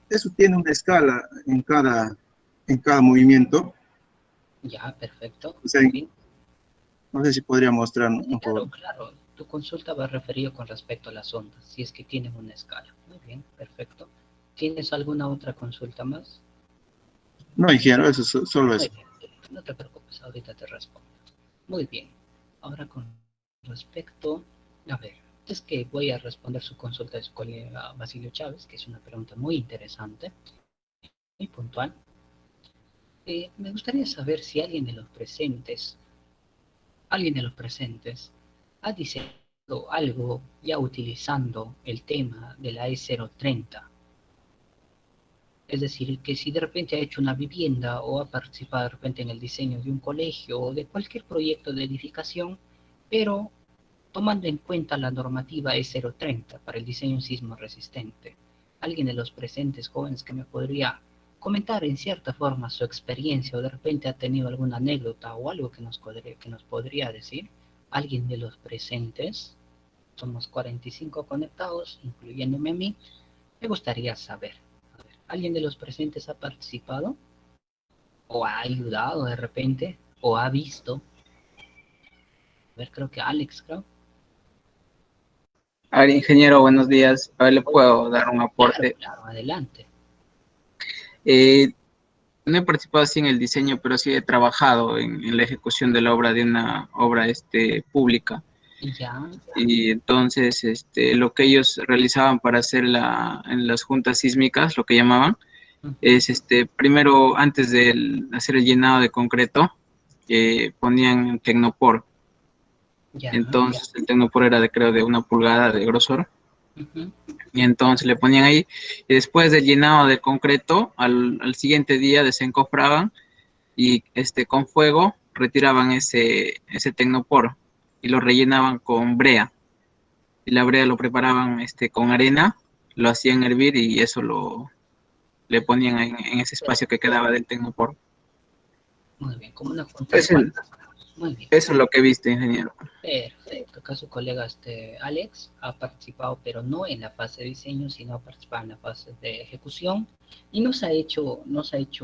Eso tiene una escala en cada movimiento. Ya, perfecto. O sea, no sé si podría mostrar un poco. Claro. Tu consulta va referida con respecto a las ondas, si es que tienes una escala. Muy bien, perfecto. ¿Tienes alguna otra consulta más? No, ingeniero, eso solo eso. No te preocupes, ahorita te respondo. Muy bien. Ahora con respecto, a ver, es que voy a responder su consulta de su colega Basilio Chávez, que es una pregunta muy interesante, muy puntual. Me gustaría saber si alguien de los presentes ha diseñado algo ya utilizando el tema de la E030. Es decir, que si de repente ha hecho una vivienda o ha participado de repente en el diseño de un colegio o de cualquier proyecto de edificación, pero tomando en cuenta la normativa E030 para el diseño sismo resistente. Alguien de los presentes jóvenes que me podría comentar en cierta forma su experiencia o de repente ha tenido alguna anécdota o algo que nos podría decir. Alguien de los presentes, somos 45 conectados, incluyéndome a mí, me gustaría saber. A ver, ¿alguien de los presentes ha participado o ha ayudado de repente o ha visto? A ver, creo que Alex, creo. A ver, ingeniero, buenos días. A ver, le Hola. puedo dar un Claro, aporte. claro, adelante. Eh, no he participado así en el diseño, pero sí he trabajado en la ejecución de la obra de una obra pública. Ya, Y entonces lo que ellos realizaban para hacer en las juntas sísmicas, lo que llamaban, es primero, antes de hacer el llenado de concreto, ponían tecnopor. ya. Entonces el tecnopor era creo de 1 pulgada de grosor. Ujú. Y entonces le ponían ahí, y después del llenado de concreto, al siguiente día desencofraban y con fuego retiraban ese tecnopor y lo rellenaban con brea. Y la brea lo preparaban con arena, lo hacían hervir y eso le ponían en ese espacio que quedaba del tecnopor. Muy bien, como una junta Eso, asfáltica. Muy bien. eso es lo que viste, ingeniero. Perfecto. Acá su colega Alex ha participado, pero no en la fase de diseño, sino ha participado en la fase de ejecución y nos ha hecho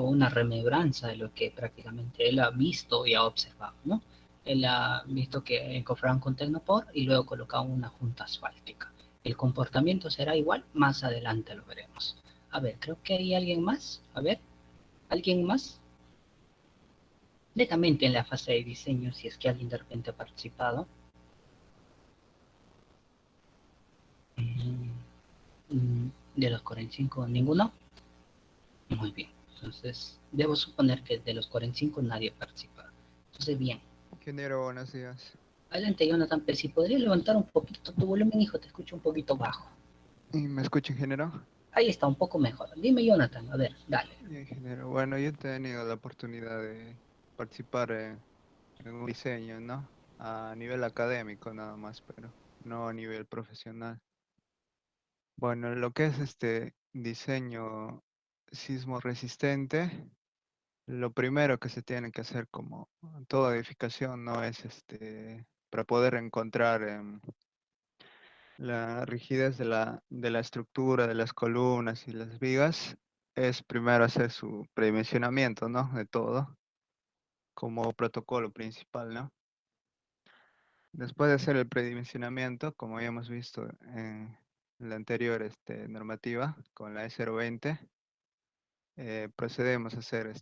una remembranza de lo que prácticamente él ha visto y ha observado, ¿no? Él ha visto que encofraron con Tecnopor y luego colocaron una junta asfáltica. El comportamiento será igual, más adelante lo veremos. A ver, creo que hay alguien más. A ver, ¿alguien más? Netamente en la fase de diseño, si es que alguien de repente ha participado. De los 45, ninguno. Muy bien. Entonces, debo suponer que de los 45 nadie participa. Entonces, bien. Ingeniero, buenos días. Adelante, Jonathan, pero si podría levantar un poquito tu volumen, hijo, te escucho un poquito bajo. ¿Me escucha, ingeniero? Ahí está, un poco mejor. Dime, Jonathan, a ver, dale. Ingeniero, bueno, yo he tenido la oportunidad de participar en un diseño, ¿no? A nivel académico nada más, pero no a nivel profesional. Bueno, lo que es este diseño sismo resistente, lo primero que se tiene que hacer como toda edificación, ¿no? Es para poder encontrar la rigidez de la estructura, de las columnas y las vigas, es primero hacer su predimensionamiento, ¿no? De todo, como protocolo principal, ¿no? Después de hacer el predimensionamiento, como ya hemos visto en la anterior normativa, con la E020, procedemos a hacer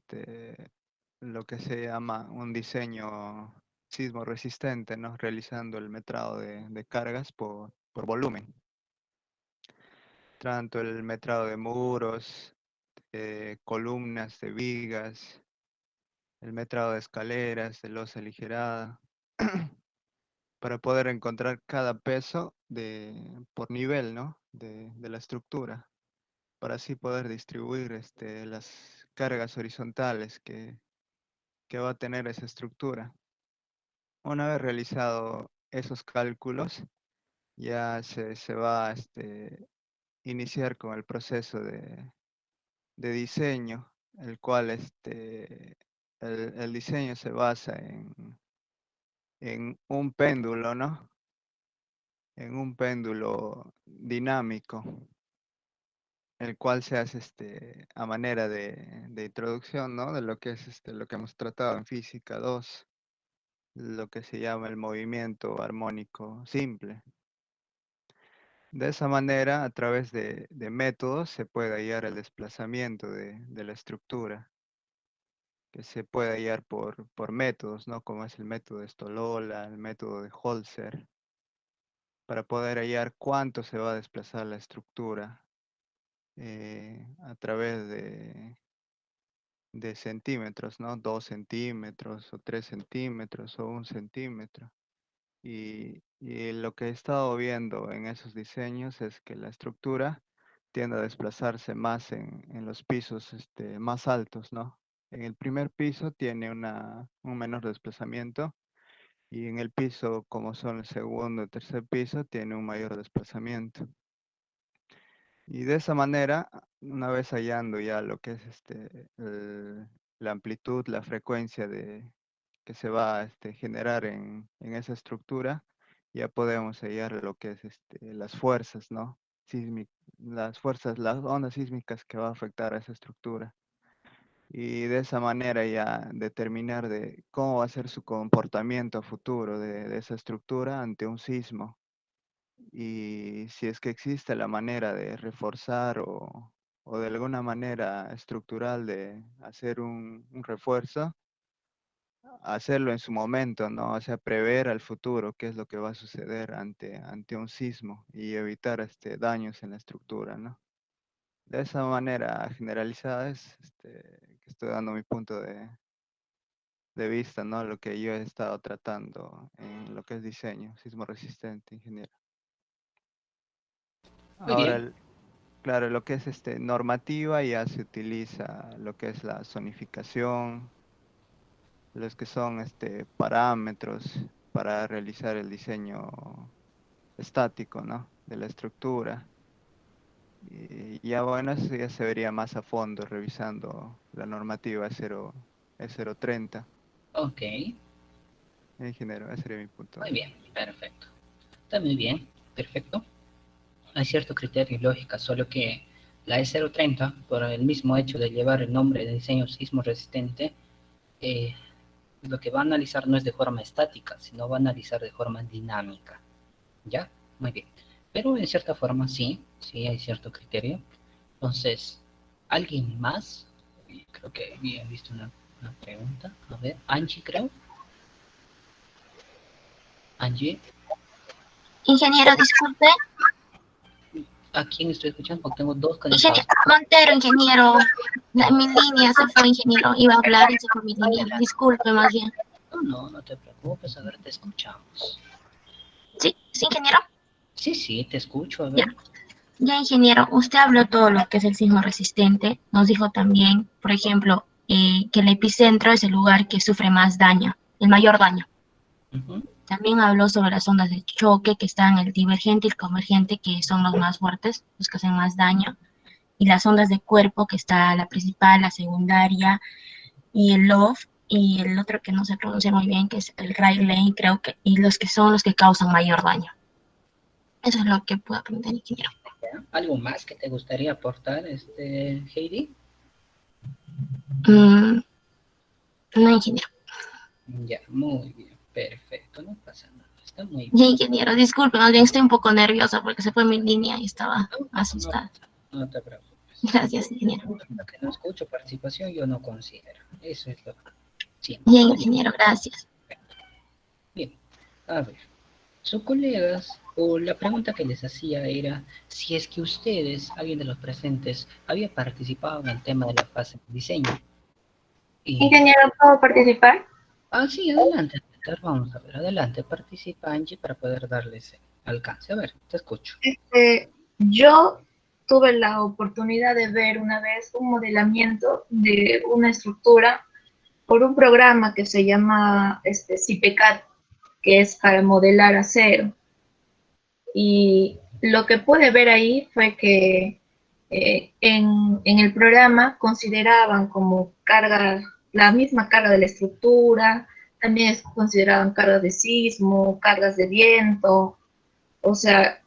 lo que se llama un diseño sismo resistente, ¿no? Realizando el metrado de cargas por volumen. Tanto el metrado de muros, columnas de vigas, el metrado de escaleras, de losa aligerada, para poder encontrar cada peso por nivel, ¿no? De la estructura, para así poder distribuir las cargas horizontales que va a tener esa estructura. Una vez realizado esos cálculos, ya se va a iniciar con el proceso de diseño, el cual el diseño se basa en un péndulo, ¿no? En un péndulo dinámico, el cual se hace a manera de introducción, ¿no? De lo que es lo que hemos tratado en física 2, lo que se llama el movimiento armónico simple. De esa manera, a través de métodos, se puede hallar el desplazamiento de la estructura, que se puede hallar por métodos, ¿no? Como es el método de Stolola, el método de Holzer, para poder hallar cuánto se va a desplazar la estructura a través de centímetros, ¿no? 2 centímetros, o 3 centímetros, o 1 centímetro. Y lo que he estado viendo en esos diseños es que la estructura tiende a desplazarse más en los pisos más altos, ¿no? En el primer piso tiene un menor desplazamiento y en el piso, como son el segundo y tercer piso, tiene un mayor desplazamiento. Y de esa manera, una vez hallando ya lo que es la amplitud, la frecuencia que se va a generar en esa estructura, ya podemos hallar lo que es las fuerzas, ¿no? Las fuerzas, las ondas sísmicas que va a afectar a esa estructura. Y de esa manera ya determinar de cómo va a ser su comportamiento futuro de esa estructura ante un sismo. Y si es que existe la manera de reforzar o de alguna manera estructural de hacer un refuerzo, hacerlo en su momento, ¿no? O sea, prever al futuro qué es lo que va a suceder ante un sismo y evitar daños en la estructura, ¿no? De esa manera generalizada es que estoy dando mi punto de vista, ¿no? Lo que yo he estado tratando en lo que es diseño, sismo resistente, ingeniero. Muy Ahora, bien. claro, lo que es normativa ya se utiliza lo que es la zonificación, los que son parámetros para realizar el diseño estático, ¿no? De la estructura. Y ya bueno, eso ya se vería más a fondo revisando la normativa E030. Ok, Ingeniero, ese sería mi punto. muy bien, perfecto. Está muy bien, perfecto. Hay cierto criterio y lógica, solo que la E030, por el mismo hecho de llevar el nombre de diseño sismo resistente, lo que va a analizar no es de forma estática, sino va a analizar de forma dinámica. ¿Ya? Muy bien. Pero en cierta forma sí, sí hay cierto criterio. Entonces, ¿alguien más? Creo que había visto una pregunta. A ver, Angie, creo. Angie, Ingeniero, disculpe. ¿a quién estoy escuchando? Porque tengo dos Ingeniero conectados. Montero, ingeniero. Mi línea se fue, ingeniero. Iba a hablar y se fue mi línea. Disculpe, más bien. No te preocupes, a ver, te escuchamos. Sí, sí, ingeniero. Sí, te escucho, a Ya. ver. Ya, ingeniero, usted habló todo lo que es el sismo resistente. Nos dijo también, por ejemplo, que el epicentro es el lugar que sufre más daño, el mayor daño. También habló sobre las ondas de choque que están el divergente y el convergente, que son los más fuertes, los que hacen más daño. Y las ondas de cuerpo, que está la principal, la secundaria y el loft, y el otro que no se pronuncia muy bien, que es el Rayleigh, creo que, y los que son los que causan mayor daño. Eso es lo que puedo aprender, ingeniero. ¿Algo más que te gustaría aportar, Heidi? No, ingeniero. Ya, muy bien, perfecto, no pasa nada, está muy Ya, bien. ingeniero, disculpe, más bien estoy un poco nerviosa porque se fue mi línea y estaba asustada. No te preocupes. Gracias, ingeniero. Lo que no escucho participación yo no considero. Eso es lo que siempre. Bien, Muy bien. ingeniero, gracias. Bien, a ver. Sus colegas, o la pregunta que les hacía era si es que ustedes, alguien de los presentes, había participado en el tema de la fase de diseño. Ingeniero, ¿puedo participar? Sí, adelante. Vamos a ver, adelante, participa Angie para poder darles alcance. A ver, te escucho. Yo tuve la oportunidad de ver una vez un modelamiento de una estructura por un programa que se llama CIPECAD, que es para modelar acero. Y lo que pude ver ahí fue que en el programa consideraban como carga, la misma carga de la estructura, también consideraban cargas de sismo, cargas de viento, o sea,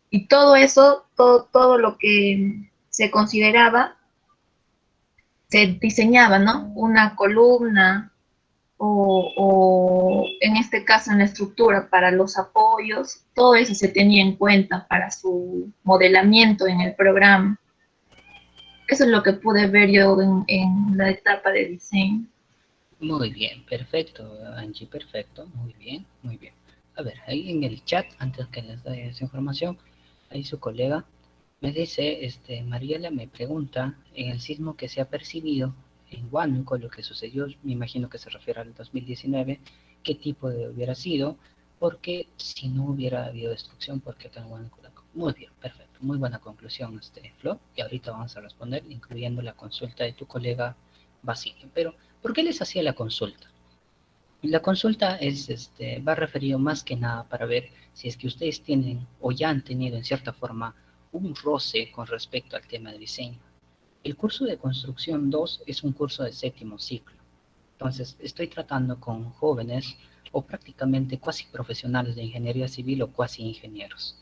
y todo eso, todo lo que se consideraba, se diseñaba, ¿no? Una columna o en este caso en la estructura para los apoyos, todo eso se tenía en cuenta para su modelamiento en el programa. Eso es lo que pude ver yo en la etapa de diseño. Muy bien, perfecto, Angie, perfecto, muy bien, muy bien. A ver, ahí en el chat, antes que les dé esa información, ahí su colega me dice, Mariela me pregunta, en el sismo que se ha percibido en Huánuco, lo que sucedió, me imagino que se refiere al 2019, ¿qué tipo de hubiera sido? Porque si no hubiera habido destrucción, porque acá en Huánuco Muy bien, perfecto. Muy buena conclusión, Flo. Y ahorita vamos a responder, incluyendo la consulta de tu colega Basilio. Pero, ¿por qué les hacía la consulta? La consulta va referido más que nada para ver si es que ustedes tienen o ya han tenido en cierta forma un roce con respecto al tema de diseño. El curso de construcción 2 es un curso de 7º ciclo. Entonces, estoy tratando con jóvenes o prácticamente cuasi profesionales de ingeniería civil o cuasi ingenieros.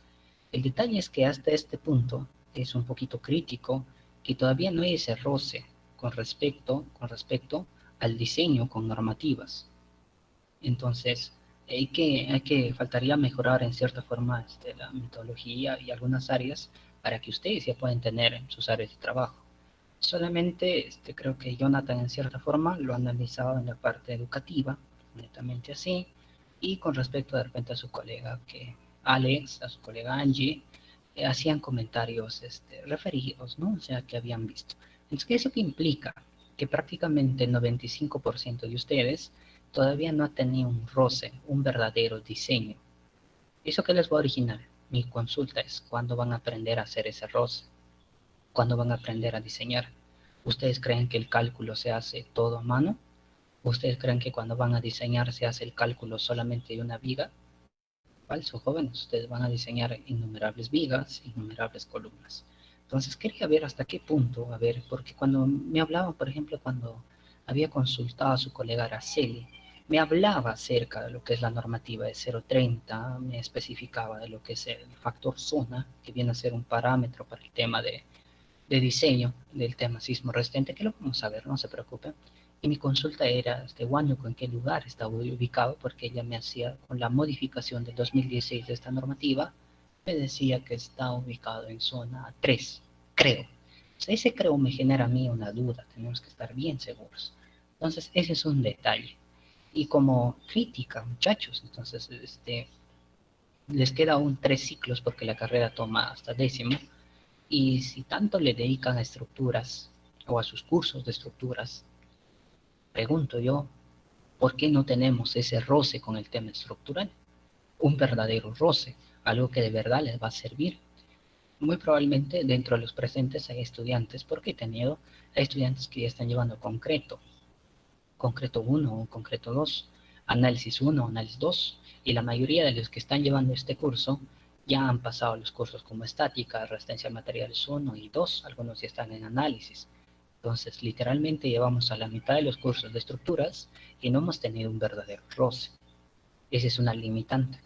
El detalle es que hasta este punto es un poquito crítico que todavía no hay ese roce con respecto al diseño con normativas. Entonces, faltaría mejorar en cierta forma la metodología y algunas áreas para que ustedes ya puedan tener en sus áreas de trabajo. Solamente creo que Jonathan en cierta forma lo ha analizado en la parte educativa, netamente así, y con respecto de repente a su colega Alex, a su colega Angie, hacían comentarios referidos, ¿no? O sea, que habían visto. Entonces, ¿qué eso que implica? Que prácticamente el 95% de ustedes todavía no ha tenido un roce, un verdadero diseño. ¿Eso qué les va a originar? Mi consulta es, ¿cuándo van a aprender a hacer ese roce? ¿Cuándo van a aprender a diseñar? ¿Ustedes creen que el cálculo se hace todo a mano? ¿Ustedes creen que cuando van a diseñar se hace el cálculo solamente de una viga? Falso, jóvenes. Ustedes van a diseñar innumerables vigas, innumerables columnas. Entonces quería ver hasta qué punto, porque cuando me hablaba, por ejemplo, cuando había consultado a su colega Araceli, me hablaba acerca de lo que es la normativa de 030, me especificaba de lo que es el factor zona, que viene a ser un parámetro para el tema de diseño del tema sismo resistente, que lo vamos a ver, no se preocupen. Y mi consulta era Huánuco, en qué lugar estaba ubicado, porque ella me hacía, con la modificación del 2016 de esta normativa, me decía que está ubicado en zona 3, creo. O sea, ese creo me genera a mí una duda, tenemos que estar bien seguros. Entonces, ese es un detalle. Y como crítica, muchachos, entonces, les queda aún 3 ciclos porque la carrera toma hasta 10º. Y si tanto le dedican a estructuras o a sus cursos de estructuras, pregunto yo, ¿por qué no tenemos ese roce con el tema estructural? Un verdadero roce, algo que de verdad les va a servir. Muy probablemente dentro de los presentes hay estudiantes, porque hay estudiantes que ya están llevando concreto 1 o concreto 2, análisis 1, análisis 2, y la mayoría de los que están llevando este curso ya han pasado los cursos como estática, resistencia a materiales 1 y 2, algunos ya están en análisis. Entonces, literalmente llevamos a la mitad de los cursos de estructuras y no hemos tenido un verdadero roce. Esa es una limitante.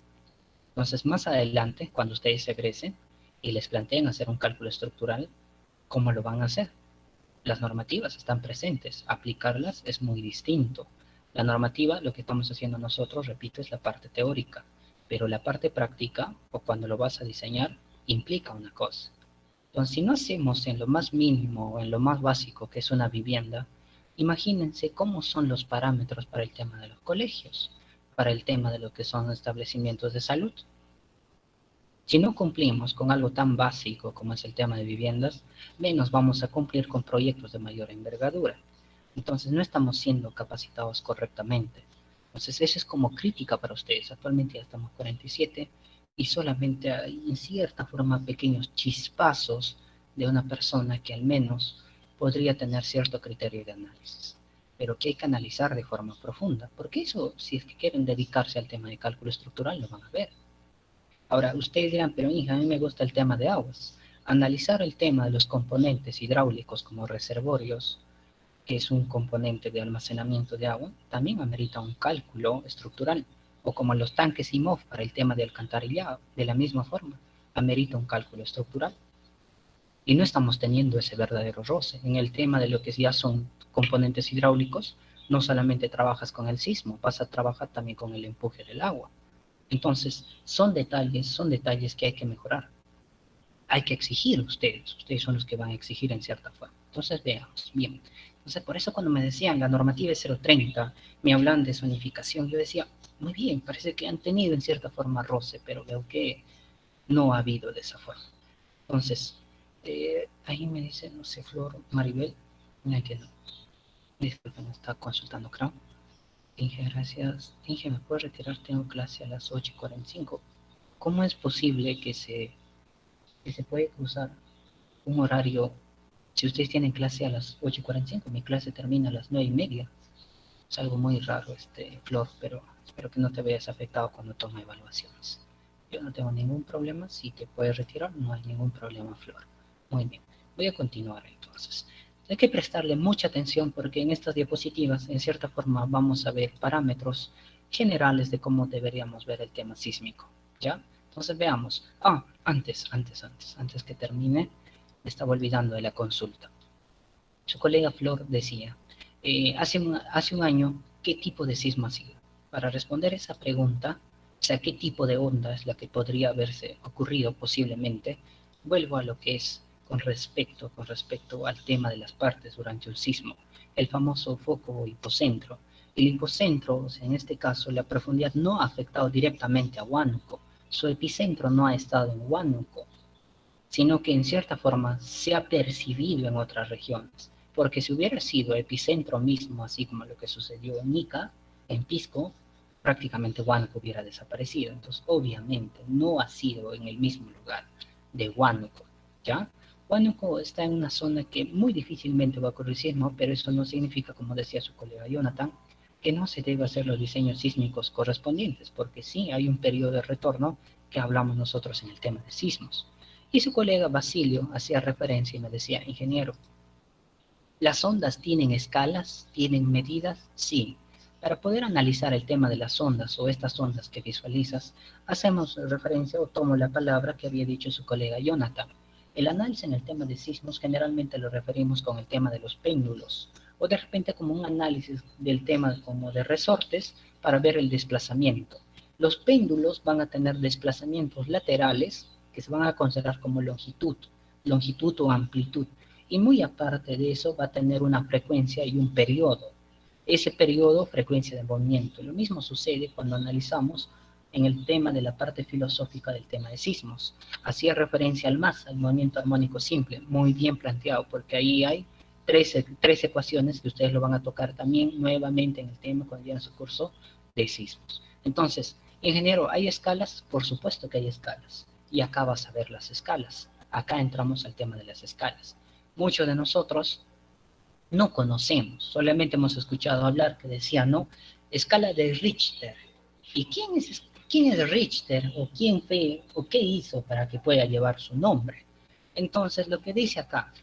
Entonces, más adelante, cuando ustedes egresen y les planteen hacer un cálculo estructural, ¿cómo lo van a hacer? Las normativas están presentes, aplicarlas es muy distinto. La normativa, lo que estamos haciendo nosotros, repito, es la parte teórica, pero la parte práctica, o cuando lo vas a diseñar, implica una cosa. Entonces, si no hacemos en lo más mínimo o en lo más básico, que es una vivienda, imagínense cómo son los parámetros para el tema de los colegios, para el tema de lo que son establecimientos de salud. Si no cumplimos con algo tan básico como es el tema de viviendas, menos vamos a cumplir con proyectos de mayor envergadura. Entonces, no estamos siendo capacitados correctamente. Entonces, eso es como crítica para ustedes. Actualmente ya estamos 47 y solamente hay en cierta forma pequeños chispazos de una persona que al menos podría tener cierto criterio de análisis, pero que hay que analizar de forma profunda, porque eso, si es que quieren dedicarse al tema de cálculo estructural, lo van a ver. Ahora, ustedes dirán, pero hija, a mí me gusta el tema de aguas. Analizar el tema de los componentes hidráulicos como reservorios, que es un componente de almacenamiento de agua, también amerita un cálculo estructural, o como los tanques IMOF para el tema de alcantarillado, de la misma forma, amerita un cálculo estructural. Y no estamos teniendo ese verdadero roce. En el tema de lo que ya son componentes hidráulicos, no solamente trabajas con el sismo, vas a trabajar también con el empuje del agua. Entonces, son detalles que hay que mejorar. Hay que exigir ustedes son los que van a exigir en cierta forma. Entonces, veamos, bien. Entonces, por eso cuando me decían la normativa es 030, me hablan de zonificación, yo decía, muy bien, parece que han tenido en cierta forma roce, pero veo que no ha habido de esa forma. Entonces, ahí me dice, no sé, Flor, Maribel, no entiendo. Disculpen, me está consultando, creo. Inge, gracias. Inge, ¿me puedes retirar? Tengo clase a las 8:45. ¿Cómo es posible que se que se puede cruzar un horario. Si ustedes tienen clase a las 8:45, mi clase termina a las 9:30. Es algo muy raro, Flor, pero espero que no te veas afectado cuando toma evaluaciones. Yo no tengo ningún problema, si te puedes retirar, no hay ningún problema, Flor. Muy bien, voy a continuar entonces. Hay que prestarle mucha atención porque en estas diapositivas, en cierta forma, vamos a ver parámetros generales de cómo deberíamos ver el tema sísmico, ¿ya? Entonces veamos. Antes que termine, me estaba olvidando de la consulta. Su colega Flor decía, hace un año, ¿qué tipo de sismo ha sido? Para responder esa pregunta, o sea, ¿qué tipo de onda es la que podría haberse ocurrido posiblemente? Vuelvo a lo que es con respecto al tema de las partes durante un sismo, el famoso foco hipocentro. El hipocentro, o sea, en este caso, la profundidad no ha afectado directamente a Huánuco, su epicentro no ha estado en Huánuco, sino que en cierta forma se ha percibido en otras regiones, porque si hubiera sido epicentro mismo, así como lo que sucedió en Ica, en Pisco, prácticamente Huánuco hubiera desaparecido. Entonces, obviamente, no ha sido en el mismo lugar de Huánuco, ¿ya? Huánuco está en una zona que muy difícilmente va a ocurrir sismo, pero eso no significa, como decía su colega Jonathan, que no se debe hacer los diseños sísmicos correspondientes, porque sí hay un periodo de retorno que hablamos nosotros en el tema de sismos. Y su colega Basilio hacía referencia y me decía, ingeniero, ¿las ondas tienen escalas? ¿Tienen medidas? Sí. Para poder analizar el tema de las ondas o estas ondas que visualizas, hacemos referencia o tomo la palabra que había dicho su colega Jonathan. El análisis en el tema de sismos generalmente lo referimos con el tema de los péndulos o de repente como un análisis del tema como de resortes para ver el desplazamiento. Los péndulos van a tener desplazamientos laterales que se van a considerar como longitud o amplitud. Y muy aparte de eso va a tener una frecuencia y un periodo. Ese periodo, frecuencia de movimiento. Lo mismo sucede cuando analizamos en el tema de la parte filosófica del tema de sismos. Hacía referencia al MAS, al movimiento armónico simple, muy bien planteado, porque ahí hay tres ecuaciones que ustedes lo van a tocar también nuevamente en el tema cuando lleven su curso de sismos. Entonces, ingeniero, ¿hay escalas? Por supuesto que hay escalas. Y acá vas a ver las escalas. Acá entramos al tema de las escalas. Muchos de nosotros no conocemos, solamente hemos escuchado hablar que decía, ¿no? Escala de Richter. ¿Y quién es Richter? ¿O quién fue? ¿O qué hizo para que pueda llevar su nombre? Entonces, lo que dice acá,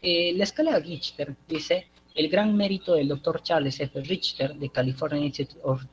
la escala de Richter dice, el gran mérito del doctor Charles F. Richter de California Institute of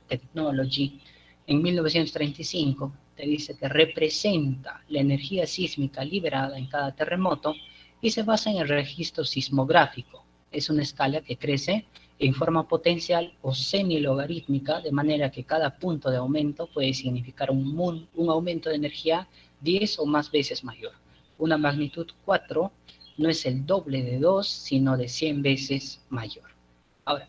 Technology en 1935 te dice que representa la energía sísmica liberada en cada terremoto y se basa en el registro sismográfico. Es una escala que crece en forma potencial o semilogarítmica, de manera que cada punto de aumento puede significar un aumento de energía 10 o más veces mayor. Una magnitud 4 no es el doble de 2, sino de 100 veces mayor. Ahora,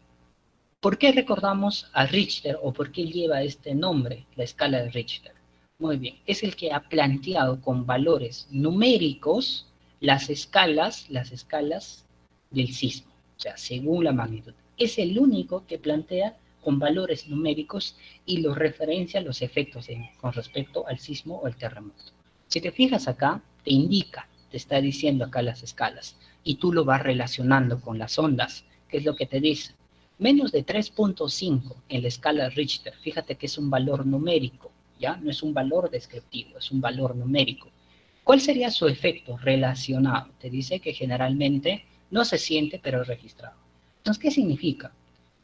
¿por qué recordamos a Richter o por qué lleva este nombre, la escala de Richter? Muy bien, es el que ha planteado con valores numéricos las escalas del sismo, o sea, según la magnitud. Es el único que plantea con valores numéricos y los referencia a los efectos con respecto al sismo o el terremoto. Si te fijas acá, te indica, te está diciendo acá las escalas, y tú lo vas relacionando con las ondas, que es lo que te dice. Menos de 3.5 en la escala Richter, fíjate que es un valor numérico, ¿ya? No es un valor descriptivo, es un valor numérico. ¿Cuál sería su efecto relacionado? Te dice que generalmente no se siente, pero es registrado. Entonces, ¿qué significa?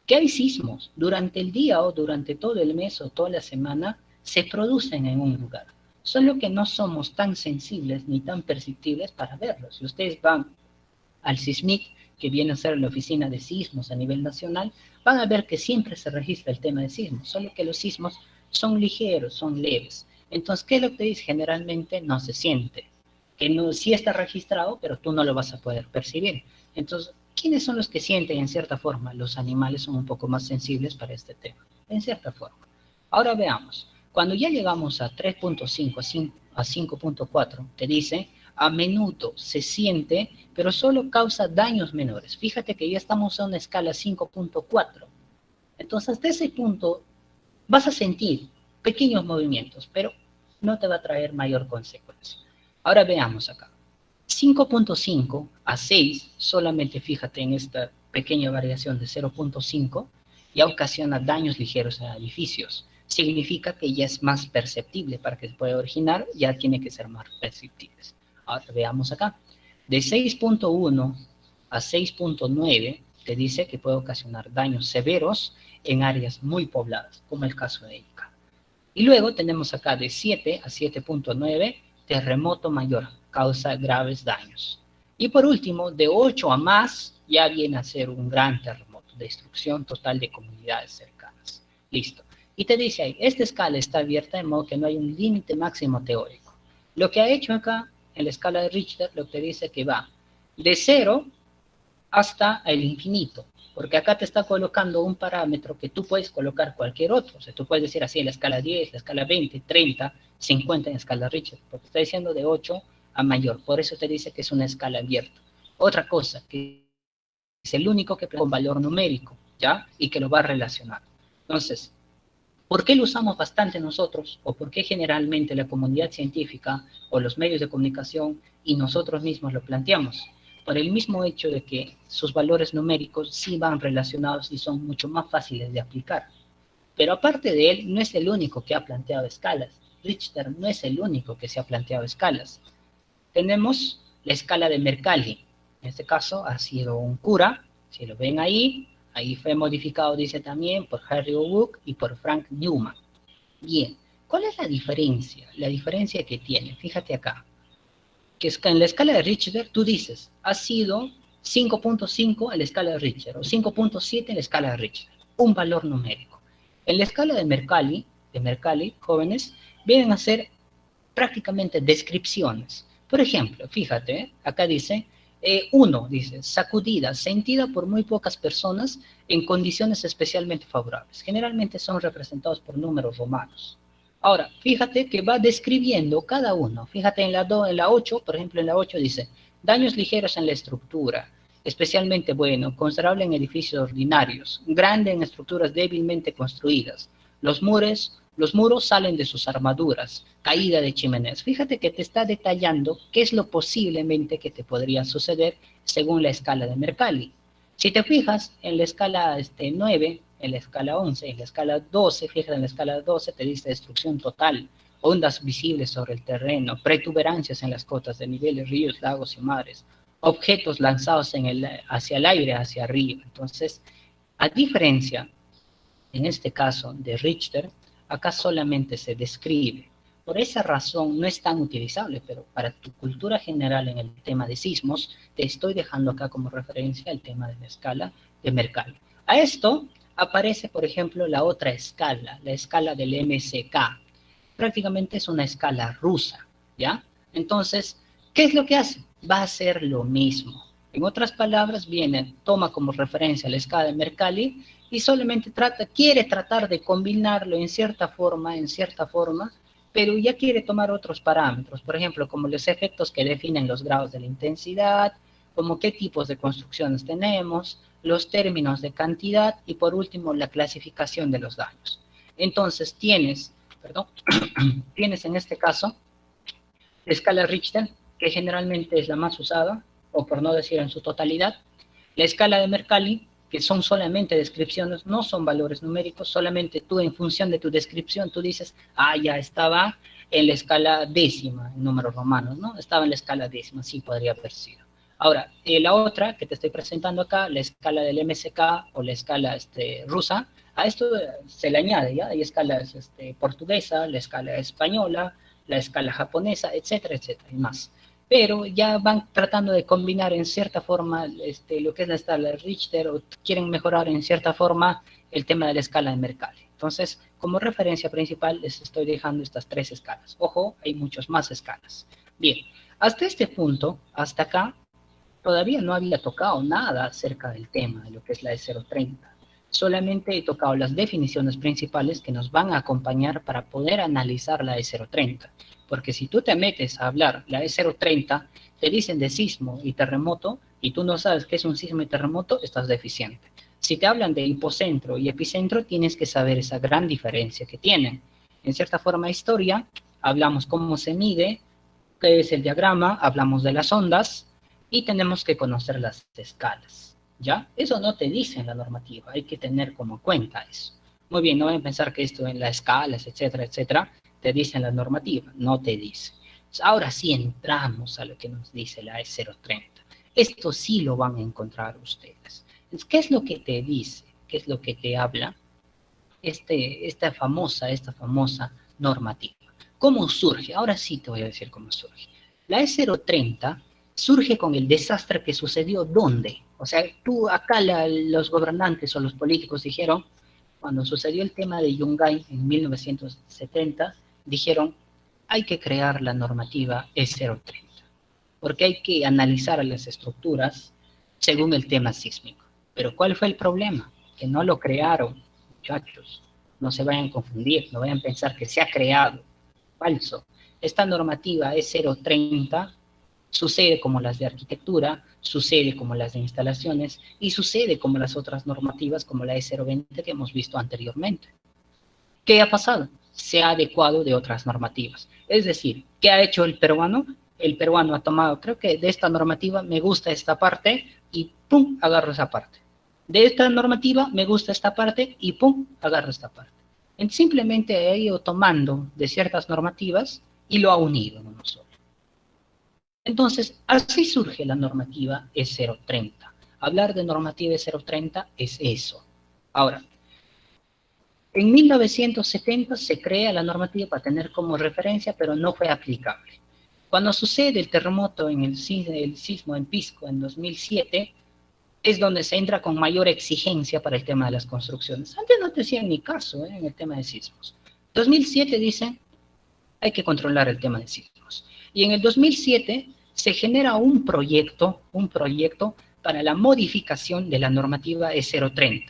Que hay sismos durante el día o durante todo el mes o toda la semana se producen en un lugar. Solo que no somos tan sensibles ni tan perceptibles para verlos. Si ustedes van al SISMIC, que viene a ser la oficina de sismos a nivel nacional, van a ver que siempre se registra el tema de sismos, solo que los sismos son ligeros, son leves. Entonces, ¿qué es lo que dice? Generalmente no se siente. Que no, sí está registrado, pero tú no lo vas a poder percibir. Entonces, ¿quiénes son los que sienten en cierta forma? Los animales son un poco más sensibles para este tema, en cierta forma. Ahora veamos. Cuando ya llegamos a 3.5, a 5.4, te dice, a menudo se siente, pero solo causa daños menores. Fíjate que ya estamos a una escala 5.4. Entonces, hasta ese punto vas a sentir pequeños movimientos, pero no te va a traer mayor consecuencia. Ahora veamos acá. 5.5 a 6, solamente fíjate en esta pequeña variación de 0.5, ya ocasiona daños ligeros a edificios. Significa que ya es más perceptible para que se pueda originar, ya tiene que ser más perceptibles. Ahora veamos acá. De 6.1 a 6.9 te dice que puede ocasionar daños severos en áreas muy pobladas, como el caso de Ica. Y luego tenemos acá de 7 a 7.9, terremoto mayor, causa graves daños. Y por último, de 8 a más, ya viene a ser un gran terremoto, destrucción total de comunidades cercanas. Listo. Y te dice ahí, esta escala está abierta de modo que no hay un límite máximo teórico. Lo que ha hecho acá, en la escala de Richter, lo que dice que va de 0 hasta el infinito, porque acá te está colocando un parámetro que tú puedes colocar cualquier otro. O sea, tú puedes decir así, la escala 10, la escala 20, 30, 50 en escala Richter, porque está diciendo de 8 a mayor. Por eso te dice que es una escala abierta. Otra cosa, que es el único que con valor numérico, ¿ya? Y que lo va a relacionar. Entonces, ¿por qué lo usamos bastante nosotros? ¿O por qué generalmente la comunidad científica o los medios de comunicación y nosotros mismos lo planteamos? Por el mismo hecho de que sus valores numéricos sí van relacionados y son mucho más fáciles de aplicar. Pero aparte de él, no es el único que ha planteado escalas. Richter no es el único que se ha planteado escalas. Tenemos la escala de Mercalli. En este caso ha sido un cura, si lo ven ahí fue modificado, dice también, por Harry O'Rourke y por Frank Newman. Bien, ¿cuál es la diferencia? La diferencia que tiene, fíjate acá, que es que en la escala de Richter tú dices, ha sido 5.5 en la escala de Richter, o 5.7 en la escala de Richter, un valor numérico. En la escala de Mercalli, jóvenes, vienen a ser prácticamente descripciones. Por ejemplo, fíjate, acá dice, 1, dice, sacudida, sentida por muy pocas personas en condiciones especialmente favorables. Generalmente son representados por números romanos. Ahora, fíjate que va describiendo cada uno. Fíjate en la 8, por ejemplo, en la 8 dice, daños ligeros en la estructura, especialmente bueno, considerable en edificios ordinarios, grande en estructuras débilmente construidas. Los muros salen de sus armaduras, caída de chimeneas. Fíjate que te está detallando qué es lo posiblemente que te podría suceder según la escala de Mercalli. Si te fijas en la escala 9, en la escala 11, en la escala 12, fíjate en la escala 12 te dice destrucción total, ondas visibles sobre el terreno, protuberancias en las cotas de niveles, ríos, lagos y mares, objetos lanzados hacia el aire, hacia arriba. Entonces, a diferencia, en este caso, de Richter, acá solamente se describe. Por esa razón no es tan utilizable, pero para tu cultura general en el tema de sismos, te estoy dejando acá como referencia el tema de la escala de Mercalli. A esto aparece, por ejemplo, la otra escala, la escala del MSK. Prácticamente es una escala rusa, ¿ya? Entonces, ¿qué es lo que hace? Va a hacer lo mismo. En otras palabras, toma como referencia la escala de Mercalli y solamente quiere tratar de combinarlo en cierta forma, pero ya quiere tomar otros parámetros, por ejemplo, como los efectos que definen los grados de la intensidad, como qué tipos de construcciones tenemos, los términos de cantidad y por último la clasificación de los daños. Entonces tienes en este caso la escala Richter, que generalmente es la más usada, o por no decir en su totalidad, la escala de Mercalli, que son solamente descripciones, no son valores numéricos, solamente tú en función de tu descripción, tú dices, ya estaba en la escala décima, en números romanos, ¿no? Estaba en la escala décima, sí podría haber sido. Ahora, la otra que te estoy presentando acá, la escala del MSK o la escala rusa, a esto se le añade, ¿ya? Hay escalas portuguesa, la escala española, la escala japonesa, etcétera, etcétera, y más. Pero ya van tratando de combinar en cierta forma lo que es la escala de Richter o quieren mejorar en cierta forma el tema de la escala de Mercalli. Entonces, como referencia principal les estoy dejando estas 3 escalas. Ojo, hay muchas más escalas. Bien, hasta este punto, hasta acá, todavía no había tocado nada acerca del tema de lo que es la E030. Solamente he tocado las definiciones principales que nos van a acompañar para poder analizar la E030. Porque si tú te metes a hablar la E030, te dicen de sismo y terremoto, y tú no sabes qué es un sismo y terremoto, estás deficiente. Si te hablan de hipocentro y epicentro, tienes que saber esa gran diferencia que tienen. En cierta forma, historia, hablamos cómo se mide, ¿Qué es el diagrama? Hablamos de las ondas y tenemos que conocer las escalas, ¿ya? Eso no te dice en la normativa, hay que tener como cuenta eso. Muy bien, no vayan a pensar que esto en las escalas, etcétera, etcétera, te dice en la normativa, no te dice. Ahora sí entramos a lo que nos dice la E030. Esto sí lo van a encontrar ustedes. ¿Qué es lo que te dice? ¿Qué es lo que te habla? Esta famosa normativa. ¿Cómo surge? Ahora sí te voy a decir cómo surge. La E030 surge con el desastre que sucedió ¿dónde? O sea, acá los gobernantes o los políticos dijeron, cuando sucedió el tema de Yungay en 1970, dijeron, hay que crear la normativa E030, porque hay que analizar las estructuras según el tema sísmico. Pero ¿cuál fue el problema? Que no lo crearon, muchachos. No se vayan a confundir, no vayan a pensar que se ha creado. Falso. Esta normativa E030 sucede como las de arquitectura, sucede como las de instalaciones y sucede como las otras normativas como la E020 que hemos visto anteriormente. ¿Qué ha pasado? Se ha adecuado de otras normativas. Es decir, ¿qué ha hecho el peruano? El peruano ha tomado, creo que de esta normativa me gusta esta parte y pum, agarro esa parte. De esta normativa me gusta esta parte y pum, agarro esta parte. Simplemente ha ido tomando de ciertas normativas y lo ha unido en uno solo. Entonces, así surge la normativa E030. Hablar de normativa E030 es eso. Ahora, en 1970 se crea la normativa para tener como referencia, pero no fue aplicable. Cuando sucede el terremoto en el sismo en Pisco en 2007, es donde se entra con mayor exigencia para el tema de las construcciones. Antes no te hacían ni caso en el tema de sismos. 2007 dicen, hay que controlar el tema de sismos. Y en el 2007 se genera un proyecto para la modificación de la normativa E030.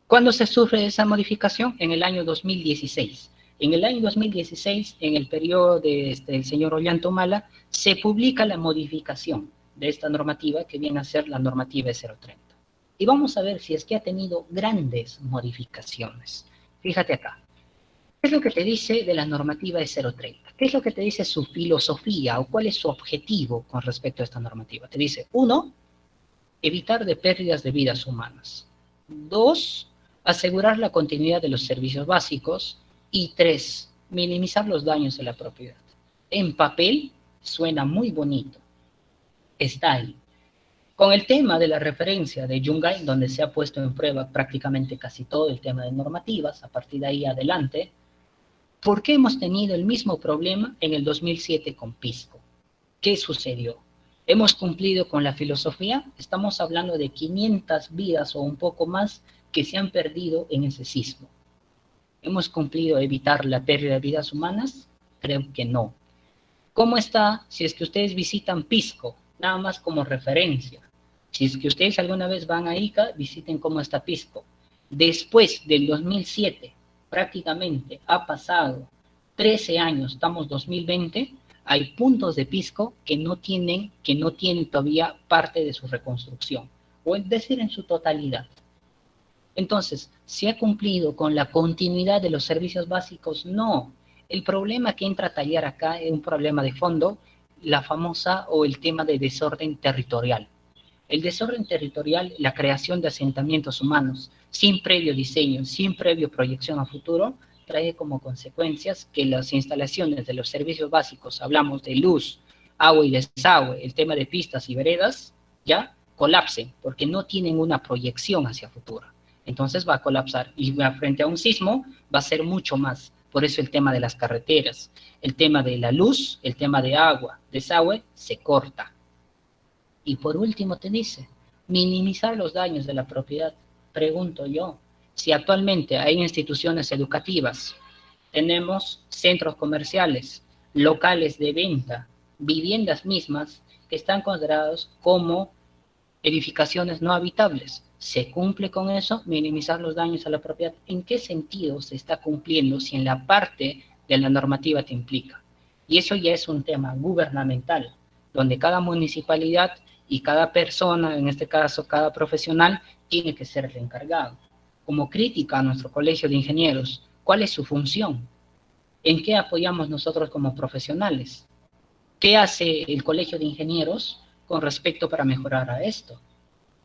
¿Cuándo se sufre esa modificación? En el año 2016. En el año 2016, en el periodo del señor Ollanta se publica la modificación de esta normativa que viene a ser la normativa E030. Y vamos a ver si es que ha tenido grandes modificaciones. Fíjate acá. ¿Qué es lo que te dice de la normativa E030? ¿Qué es lo que te dice su filosofía o cuál es su objetivo con respecto a esta normativa? Te dice, 1, evitar de pérdidas de vidas humanas. 2, asegurar la continuidad de los servicios básicos. Y 3, minimizar los daños de la propiedad. En papel suena muy bonito. Está ahí. Con el tema de la referencia de Yungay, donde se ha puesto en prueba prácticamente casi todo el tema de normativas, a partir de ahí adelante, ¿por qué hemos tenido el mismo problema en el 2007 con Pisco? ¿Qué sucedió? ¿Hemos cumplido con la filosofía? Estamos hablando de 500 vidas o un poco más que se han perdido en ese sismo. ¿Hemos cumplido evitar la pérdida de vidas humanas? Creo que no. ¿Cómo está si es que ustedes visitan Pisco? Nada más como referencia. Si es que ustedes alguna vez van a Ica, visiten cómo está Pisco. Después del 2007, prácticamente ha pasado 13 años, estamos 2020, hay puntos de Pisco que no tienen todavía parte de su reconstrucción, o es decir, en su totalidad. Entonces, ¿se ha cumplido con la continuidad de los servicios básicos? No. El problema que entra a tallar acá es un problema de fondo, la famosa o el tema de desorden territorial. El desorden territorial, la creación de asentamientos humanos, sin previo diseño, sin previo proyección a futuro, trae como consecuencias que las instalaciones de los servicios básicos, hablamos de luz, agua y desagüe, el tema de pistas y veredas, ya colapsen, porque no tienen una proyección hacia futuro. Entonces va a colapsar y frente a un sismo va a ser mucho más. Por eso el tema de las carreteras, el tema de la luz, el tema de agua, desagüe, se corta. Y por último te dice, minimizar los daños de la propiedad. Pregunto yo, si actualmente hay instituciones educativas, tenemos centros comerciales, locales de venta, viviendas mismas que están considerados como edificaciones no habitables. ¿Se cumple con eso? Minimizar los daños a la propiedad. ¿En qué sentido se está cumpliendo si en la parte de la normativa te implica? Y eso ya es un tema gubernamental, donde cada municipalidad y cada persona, en este caso cada profesional, tiene que ser el encargado. Como crítica a nuestro colegio de ingenieros, ¿cuál es su función? ¿En qué apoyamos nosotros como profesionales? ¿Qué hace el Colegio de Ingenieros con respecto para mejorar a esto?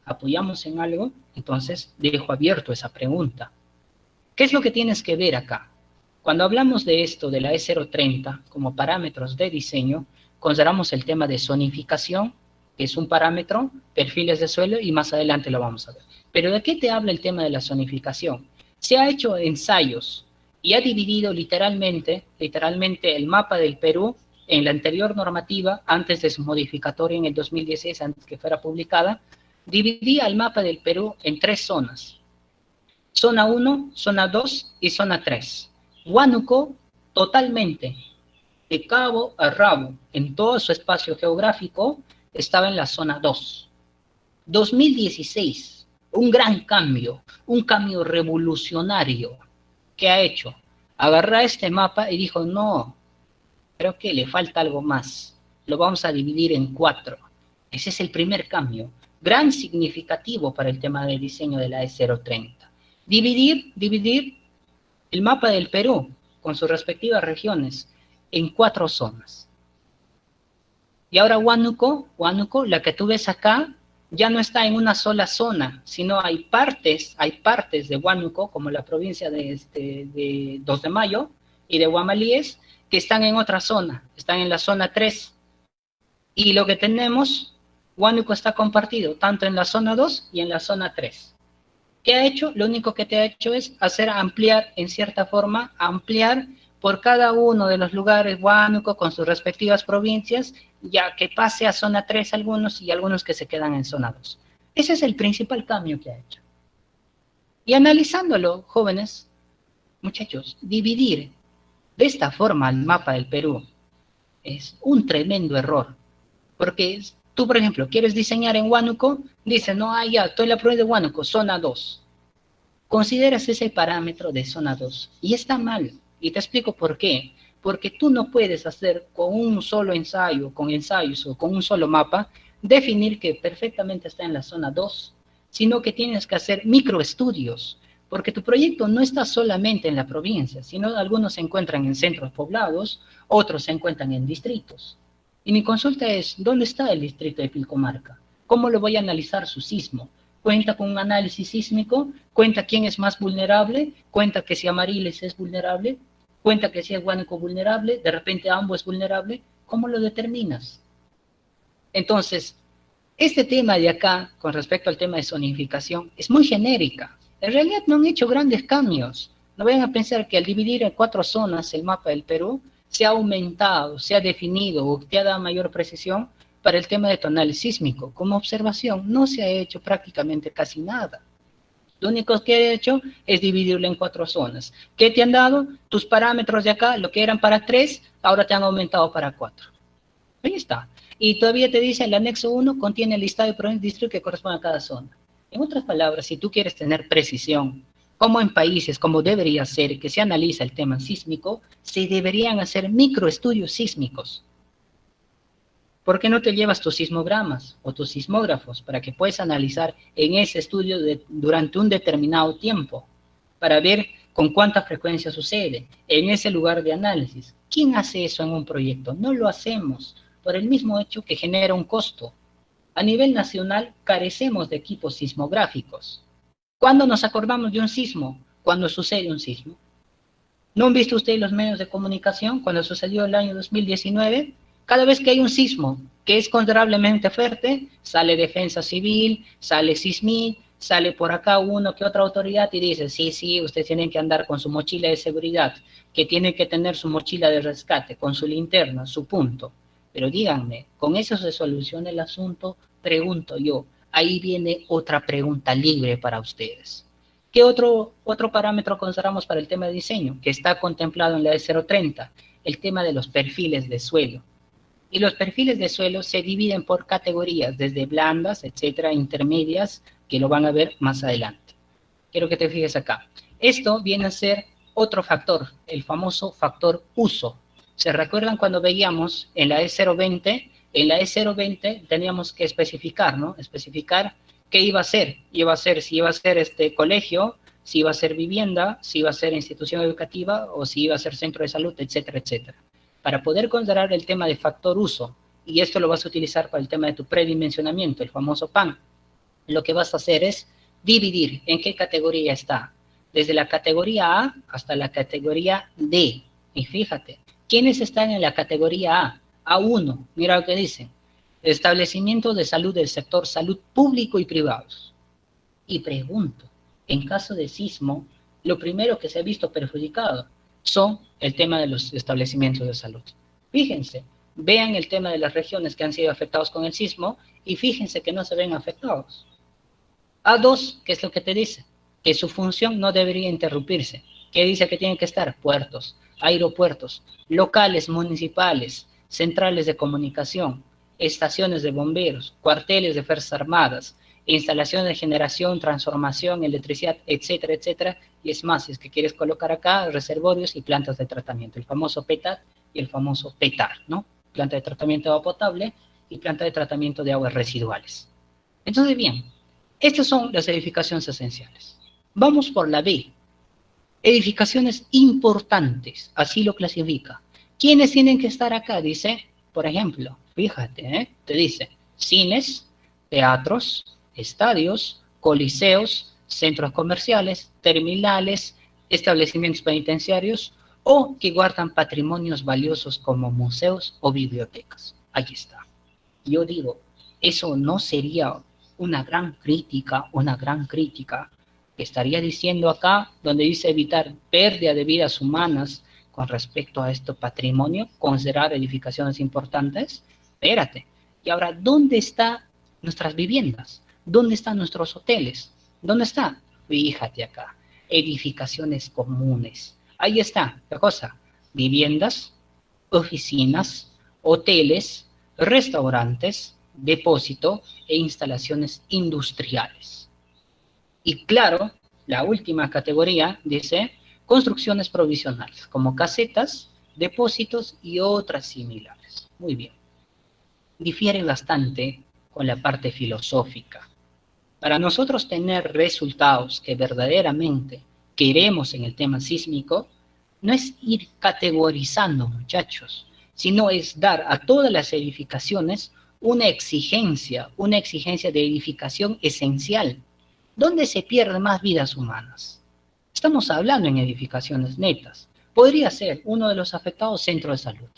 ¿Apoyamos en algo? Entonces, dejo abierto esa pregunta. ¿Qué es lo que tienes que ver acá? Cuando hablamos de esto, de la E030, como parámetros de diseño, consideramos el tema de zonificación, que es un parámetro, perfiles de suelo, y más adelante lo vamos a ver. Pero ¿de qué te habla el tema de la zonificación? Se ha hecho ensayos y ha dividido literalmente el mapa del Perú en la anterior normativa, antes de su modificatoria en el 2016, antes que fuera publicada, dividía el mapa del Perú en 3 zonas. Zona 1, zona 2 y zona 3. Huánuco, totalmente, de cabo a rabo, en todo su espacio geográfico, estaba en la zona 2. 2016, un gran cambio, un cambio revolucionario. ¿Qué ha hecho? Agarra este mapa y dijo, no, creo que le falta algo más. Lo vamos a dividir en 4. Ese es el primer cambio, gran significativo para el tema del diseño de la E030. Dividir el mapa del Perú con sus respectivas regiones en 4 zonas. Y ahora Huánuco, la que tú ves acá, ya no está en una sola zona, sino hay partes de Huánuco, como la provincia de 2 de Mayo y de Guamalíes, que están en otra zona, están en la zona 3. Y lo que tenemos, Huánuco está compartido tanto en la zona 2 y en la zona 3. ¿Qué ha hecho? Lo único que te ha hecho es ampliar, en cierta forma, ampliar por cada uno de los lugares Huánuco con sus respectivas provincias, ya que pase a zona 3 algunos y algunos que se quedan en zona 2. Ese es el principal cambio que ha hecho. Y analizándolo, jóvenes, muchachos, dividir de esta forma el mapa del Perú es un tremendo error, porque tú, por ejemplo, quieres diseñar en Huánuco, dices, no, ya, estoy en la provincia de Huánuco, zona 2. Consideras ese parámetro de zona 2 y está mal. Y te explico por qué. Porque tú no puedes hacer con un solo ensayo, con ensayos o con un solo mapa, definir que perfectamente está en la zona 2, sino que tienes que hacer microestudios, porque tu proyecto no está solamente en la provincia, sino algunos se encuentran en centros poblados, otros se encuentran en distritos. Y mi consulta es, ¿dónde está el distrito de Pilcomarca? ¿Cómo lo voy a analizar su sismo? ¿Cuenta con un análisis sísmico? ¿Cuenta quién es más vulnerable? ¿Cuenta que si Amariles es vulnerable? ¿Cuenta que si es Huánuco vulnerable? ¿De repente ambos es vulnerable? ¿Cómo lo determinas? Entonces, este tema de acá, con respecto al tema de zonificación, es muy genérica. En realidad no han hecho grandes cambios. No vayan a pensar que al dividir en 4 zonas el mapa del Perú, se ha aumentado, se ha definido o te ha dado mayor precisión para el tema de tu análisis sísmico. Como observación, no se ha hecho prácticamente casi nada. Lo único que he hecho es dividirlo en 4 zonas. ¿Qué te han dado? Tus parámetros de acá, lo que eran para 3, ahora te han aumentado para 4. Ahí está. Y todavía te dice, el anexo 1 contiene el listado de provincias y distritos que corresponde a cada zona. En otras palabras, si tú quieres tener precisión, como en países, como debería ser, que se analiza el tema sísmico, se deberían hacer microestudios sísmicos. ¿Por qué no te llevas tus sismogramas o tus sismógrafos para que puedas analizar en ese estudio durante un determinado tiempo para ver con cuánta frecuencia sucede en ese lugar de análisis? ¿Quién hace eso en un proyecto? No lo hacemos por el mismo hecho que genera un costo. A nivel nacional carecemos de equipos sismográficos. ¿Cuándo nos acordamos de un sismo? Cuando sucede un sismo. ¿No han visto ustedes los medios de comunicación cuando sucedió el año 2019? Cada vez que hay un sismo que es considerablemente fuerte, sale Defensa Civil, sale SISMIT, sale por acá uno que otra autoridad y dice, sí, ustedes tienen que andar con su mochila de seguridad, que tienen que tener su mochila de rescate, con su linterna, su punto. Pero díganme, ¿con eso se soluciona el asunto? Pregunto yo. Ahí viene otra pregunta libre para ustedes. ¿Qué otro parámetro consideramos para el tema de diseño? Que está contemplado en la E030, el tema de los perfiles de suelo. Y los perfiles de suelo se dividen por categorías, desde blandas, etcétera, intermedias, que lo van a ver más adelante. Quiero que te fijes acá. Esto viene a ser otro factor, el famoso factor uso. ¿Se recuerdan cuando veíamos en la E020? En la E020 teníamos que especificar, ¿no? Especificar qué iba a ser. Si iba a ser colegio, si iba a ser vivienda, si iba a ser institución educativa o si iba a ser centro de salud, etcétera, etcétera. Para poder considerar el tema de factor uso, y esto lo vas a utilizar para el tema de tu predimensionamiento, el famoso PAN, lo que vas a hacer es dividir en qué categoría está, desde la categoría A hasta la categoría D. Y fíjate, ¿quiénes están en la categoría A? A1, mira lo que dicen. Establecimientos de salud del sector salud público y privados. Y pregunto, en caso de sismo, lo primero que se ha visto perjudicado son el tema de los establecimientos de salud. Fíjense, vean el tema de las regiones que han sido afectados con el sismo y fíjense que no se ven afectados. A2, ¿qué es lo que te dice? Que su función no debería interrumpirse. ¿Qué dice que tienen que estar? Puertos, aeropuertos, locales municipales, centrales de comunicación, estaciones de bomberos, cuarteles de Fuerzas Armadas, instalaciones de generación, transformación, electricidad, etcétera, etcétera. Y es más, si es que quieres colocar acá reservorios y plantas de tratamiento, el famoso PETAT y el famoso PETAR, ¿no? Planta de tratamiento de agua potable y planta de tratamiento de aguas residuales. Entonces, bien, estas son las edificaciones esenciales. Vamos por la B. Edificaciones importantes, así lo clasifica. ¿Quiénes tienen que estar acá? Dice, por ejemplo, fíjate, te dice cines, teatros, estadios, coliseos, centros comerciales, terminales, establecimientos penitenciarios o que guardan patrimonios valiosos como museos o bibliotecas. Ahí está. Yo digo, eso no sería una gran crítica que estaría diciendo acá, donde dice evitar pérdida de vidas humanas con respecto a este patrimonio, considerar edificaciones importantes. Espérate. Y ahora, ¿dónde están nuestras viviendas? ¿Dónde están nuestros hoteles? ¿Dónde está? Fíjate acá. Edificaciones comunes. Ahí está la cosa. Viviendas, oficinas, hoteles, restaurantes, depósito e instalaciones industriales. Y claro, la última categoría dice construcciones provisionales, como casetas, depósitos y otras similares. Muy bien. Difiere bastante con la parte filosófica. Para nosotros tener resultados que verdaderamente queremos en el tema sísmico, no es ir categorizando, muchachos, sino es dar a todas las edificaciones una exigencia de edificación esencial. ¿Dónde se pierden más vidas humanas? Estamos hablando en edificaciones netas. Podría ser uno de los afectados centro de salud,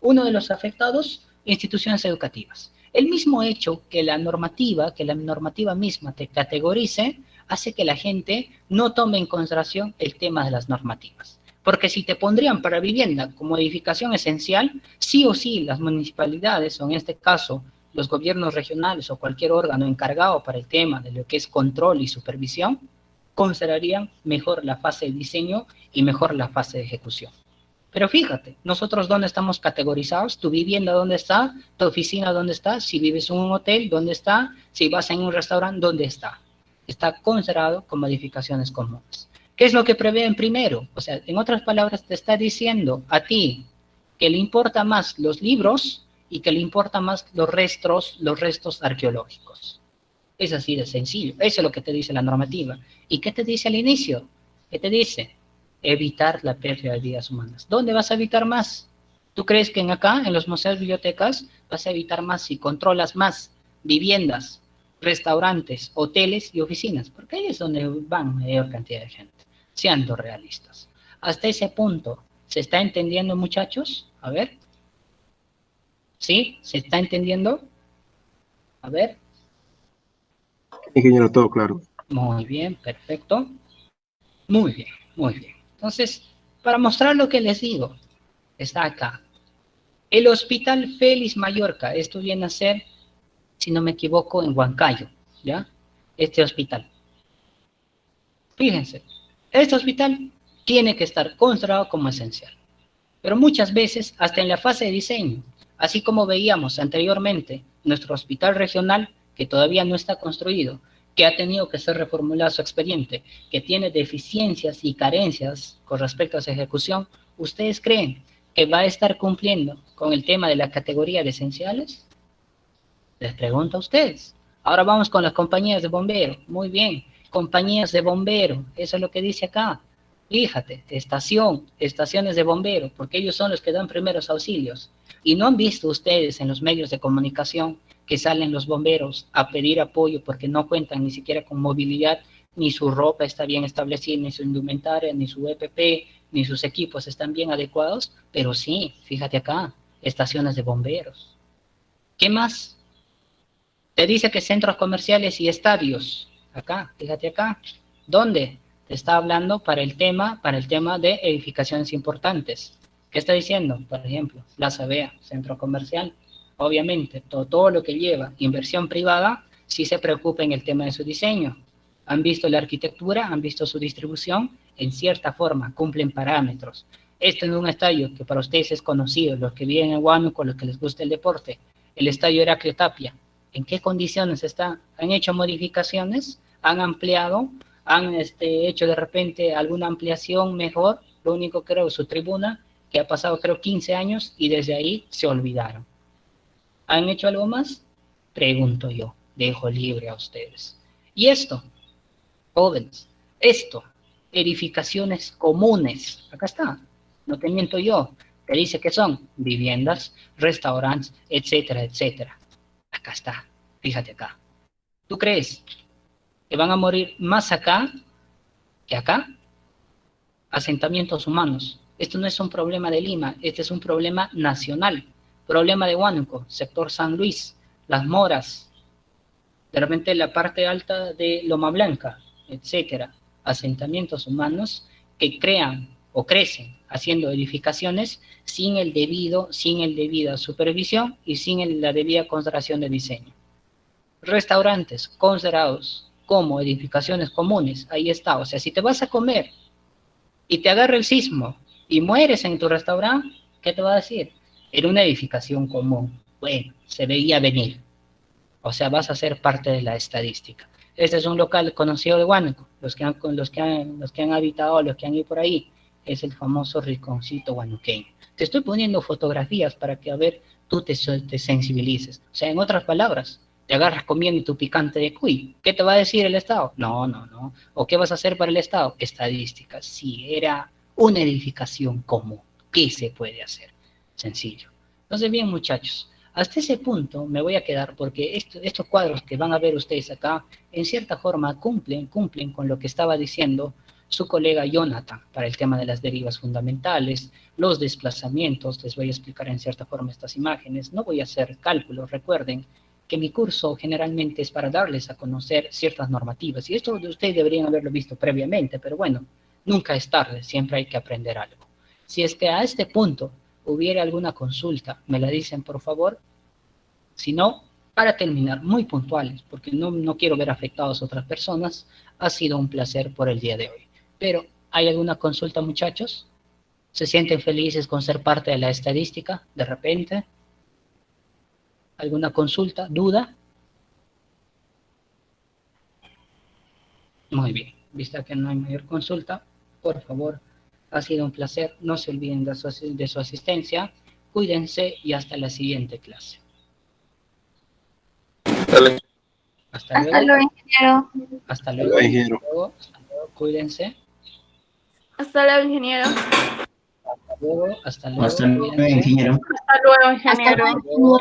uno de los afectados instituciones educativas. El mismo hecho que la normativa misma te categorice, hace que la gente no tome en consideración el tema de las normativas. Porque si te pondrían para vivienda como edificación esencial, sí o sí las municipalidades, o en este caso los gobiernos regionales o cualquier órgano encargado para el tema de lo que es control y supervisión, considerarían mejor la fase de diseño y mejor la fase de ejecución. Pero fíjate, nosotros ¿dónde estamos categorizados? Tu vivienda ¿dónde está? Tu oficina ¿dónde está? Si vives en un hotel, ¿dónde está? Si vas en un restaurante, ¿dónde está? Está considerado como edificaciones comunes. ¿Qué es lo que prevén primero? O sea, en otras palabras, te está diciendo a ti que le importa más los libros y que le importa más los restos arqueológicos. Es así de sencillo. Eso es lo que te dice la normativa. ¿Y qué te dice al inicio? ¿Qué te dice? Evitar la pérdida de vidas humanas. ¿Dónde vas a evitar más? ¿Tú crees que acá, en los museos, bibliotecas, vas a evitar más si controlas más viviendas, restaurantes, hoteles y oficinas? Porque ahí es donde van mayor cantidad de gente. Siendo realistas. Hasta ese punto, ¿se está entendiendo, muchachos? A ver. ¿Sí? ¿Se está entendiendo? A ver. Ingeniero, todo claro. Muy bien, perfecto. Muy bien, muy bien. Entonces, para mostrar lo que les digo, está acá. El Hospital Félix Mallorca, esto viene a ser, si no me equivoco, en Huancayo, ¿ya? Este hospital. Fíjense, este hospital tiene que estar considerado como esencial. Pero muchas veces, hasta en la fase de diseño, así como veíamos anteriormente, nuestro hospital regional, que todavía no está construido, que ha tenido que ser reformulado su expediente, que tiene deficiencias y carencias con respecto a su ejecución, ¿ustedes creen que va a estar cumpliendo con el tema de la categoría de esenciales? Les pregunto a ustedes. Ahora vamos con las compañías de bomberos. Muy bien. compañías de bombero, eso es lo que dice acá. Fíjate, estaciones de bombero, porque ellos son los que dan primeros auxilios. Y no han visto ustedes en los medios de comunicación que salen los bomberos a pedir apoyo porque no cuentan ni siquiera con movilidad, ni su ropa está bien establecida, ni su indumentaria, ni su EPP, ni sus equipos están bien adecuados, pero sí, fíjate acá, estaciones de bomberos. ¿Qué más? Te dice que centros comerciales y estadios. Acá, fíjate acá. ¿Dónde? Te está hablando para el tema de edificaciones importantes. ¿Qué está diciendo? Por ejemplo, Plaza Vea, centro comercial. Obviamente, todo lo que lleva inversión privada, sí se preocupa en el tema de su diseño. Han visto la arquitectura, han visto su distribución, en cierta forma, cumplen parámetros. Esto en un estadio que para ustedes es conocido, los que viven en Huánuco, los que les gusta el deporte, el estadio Heraclio Tapia. ¿En qué condiciones está? ¿Han hecho modificaciones? ¿Han ampliado? ¿Han hecho de repente alguna ampliación mejor? Lo único creo es su tribuna, que ha pasado creo 15 años y desde ahí se olvidaron. ¿Han hecho algo más? Pregunto yo, dejo libre a ustedes. Y esto, jóvenes, edificaciones comunes, acá está, no te miento yo, te dice que son viviendas, restaurantes, etcétera, etcétera. Acá está, fíjate acá. ¿Tú crees que van a morir más acá que acá? Asentamientos humanos. Esto no es un problema de Lima, este es un problema nacional. Problema de Huánuco, sector San Luis, Las Moras, de repente la parte alta de Loma Blanca, etcétera. Asentamientos humanos que crean o crecen haciendo edificaciones sin el debida supervisión y sin la debida consideración de diseño. Restaurantes considerados como edificaciones comunes, ahí está. O sea, si te vas a comer y te agarra el sismo y mueres en tu restaurante, ¿qué te va a decir? Era una edificación común. Bueno, se veía venir. O sea, vas a ser parte de la estadística. Este es un local conocido de Huánuco. Los que han habitado, los que han ido por ahí, es el famoso rinconcito huanuqueño. Te estoy poniendo fotografías para que, a ver, tú te sensibilices. O sea, en otras palabras, te agarras comiendo tu picante de cuy. ¿Qué te va a decir el Estado? No. ¿O qué vas a hacer para el Estado? Estadísticas. Sí, era una edificación común. ¿Qué se puede hacer? Sencillo. Entonces, bien, muchachos, hasta ese punto me voy a quedar porque estos cuadros que van a ver ustedes acá, en cierta forma cumplen con lo que estaba diciendo su colega Jonathan para el tema de las derivas fundamentales, los desplazamientos. Les voy a explicar en cierta forma estas imágenes. No voy a hacer cálculos, recuerden que mi curso generalmente es para darles a conocer ciertas normativas, y esto ustedes deberían haberlo visto previamente, pero bueno, nunca es tarde, siempre hay que aprender algo. Si es que a este punto hubiera alguna consulta, me la dicen por favor. Si no, para terminar, muy puntuales, porque no quiero ver afectados a otras personas, ha sido un placer por el día de hoy. Pero, ¿hay alguna consulta, muchachos? ¿Se sienten felices con ser parte de la estadística, de repente? ¿Alguna consulta, duda? Muy bien, vista que no hay mayor consulta, por favor, ha sido un placer. No se olviden de su asistencia. Cuídense y hasta la siguiente clase. Hasta luego, ingeniero. Hasta luego, ingeniero. Hasta luego, cuídense. Hasta luego, ingeniero. Hasta luego, Hasta luego, ingeniero. Hasta luego, ingeniero.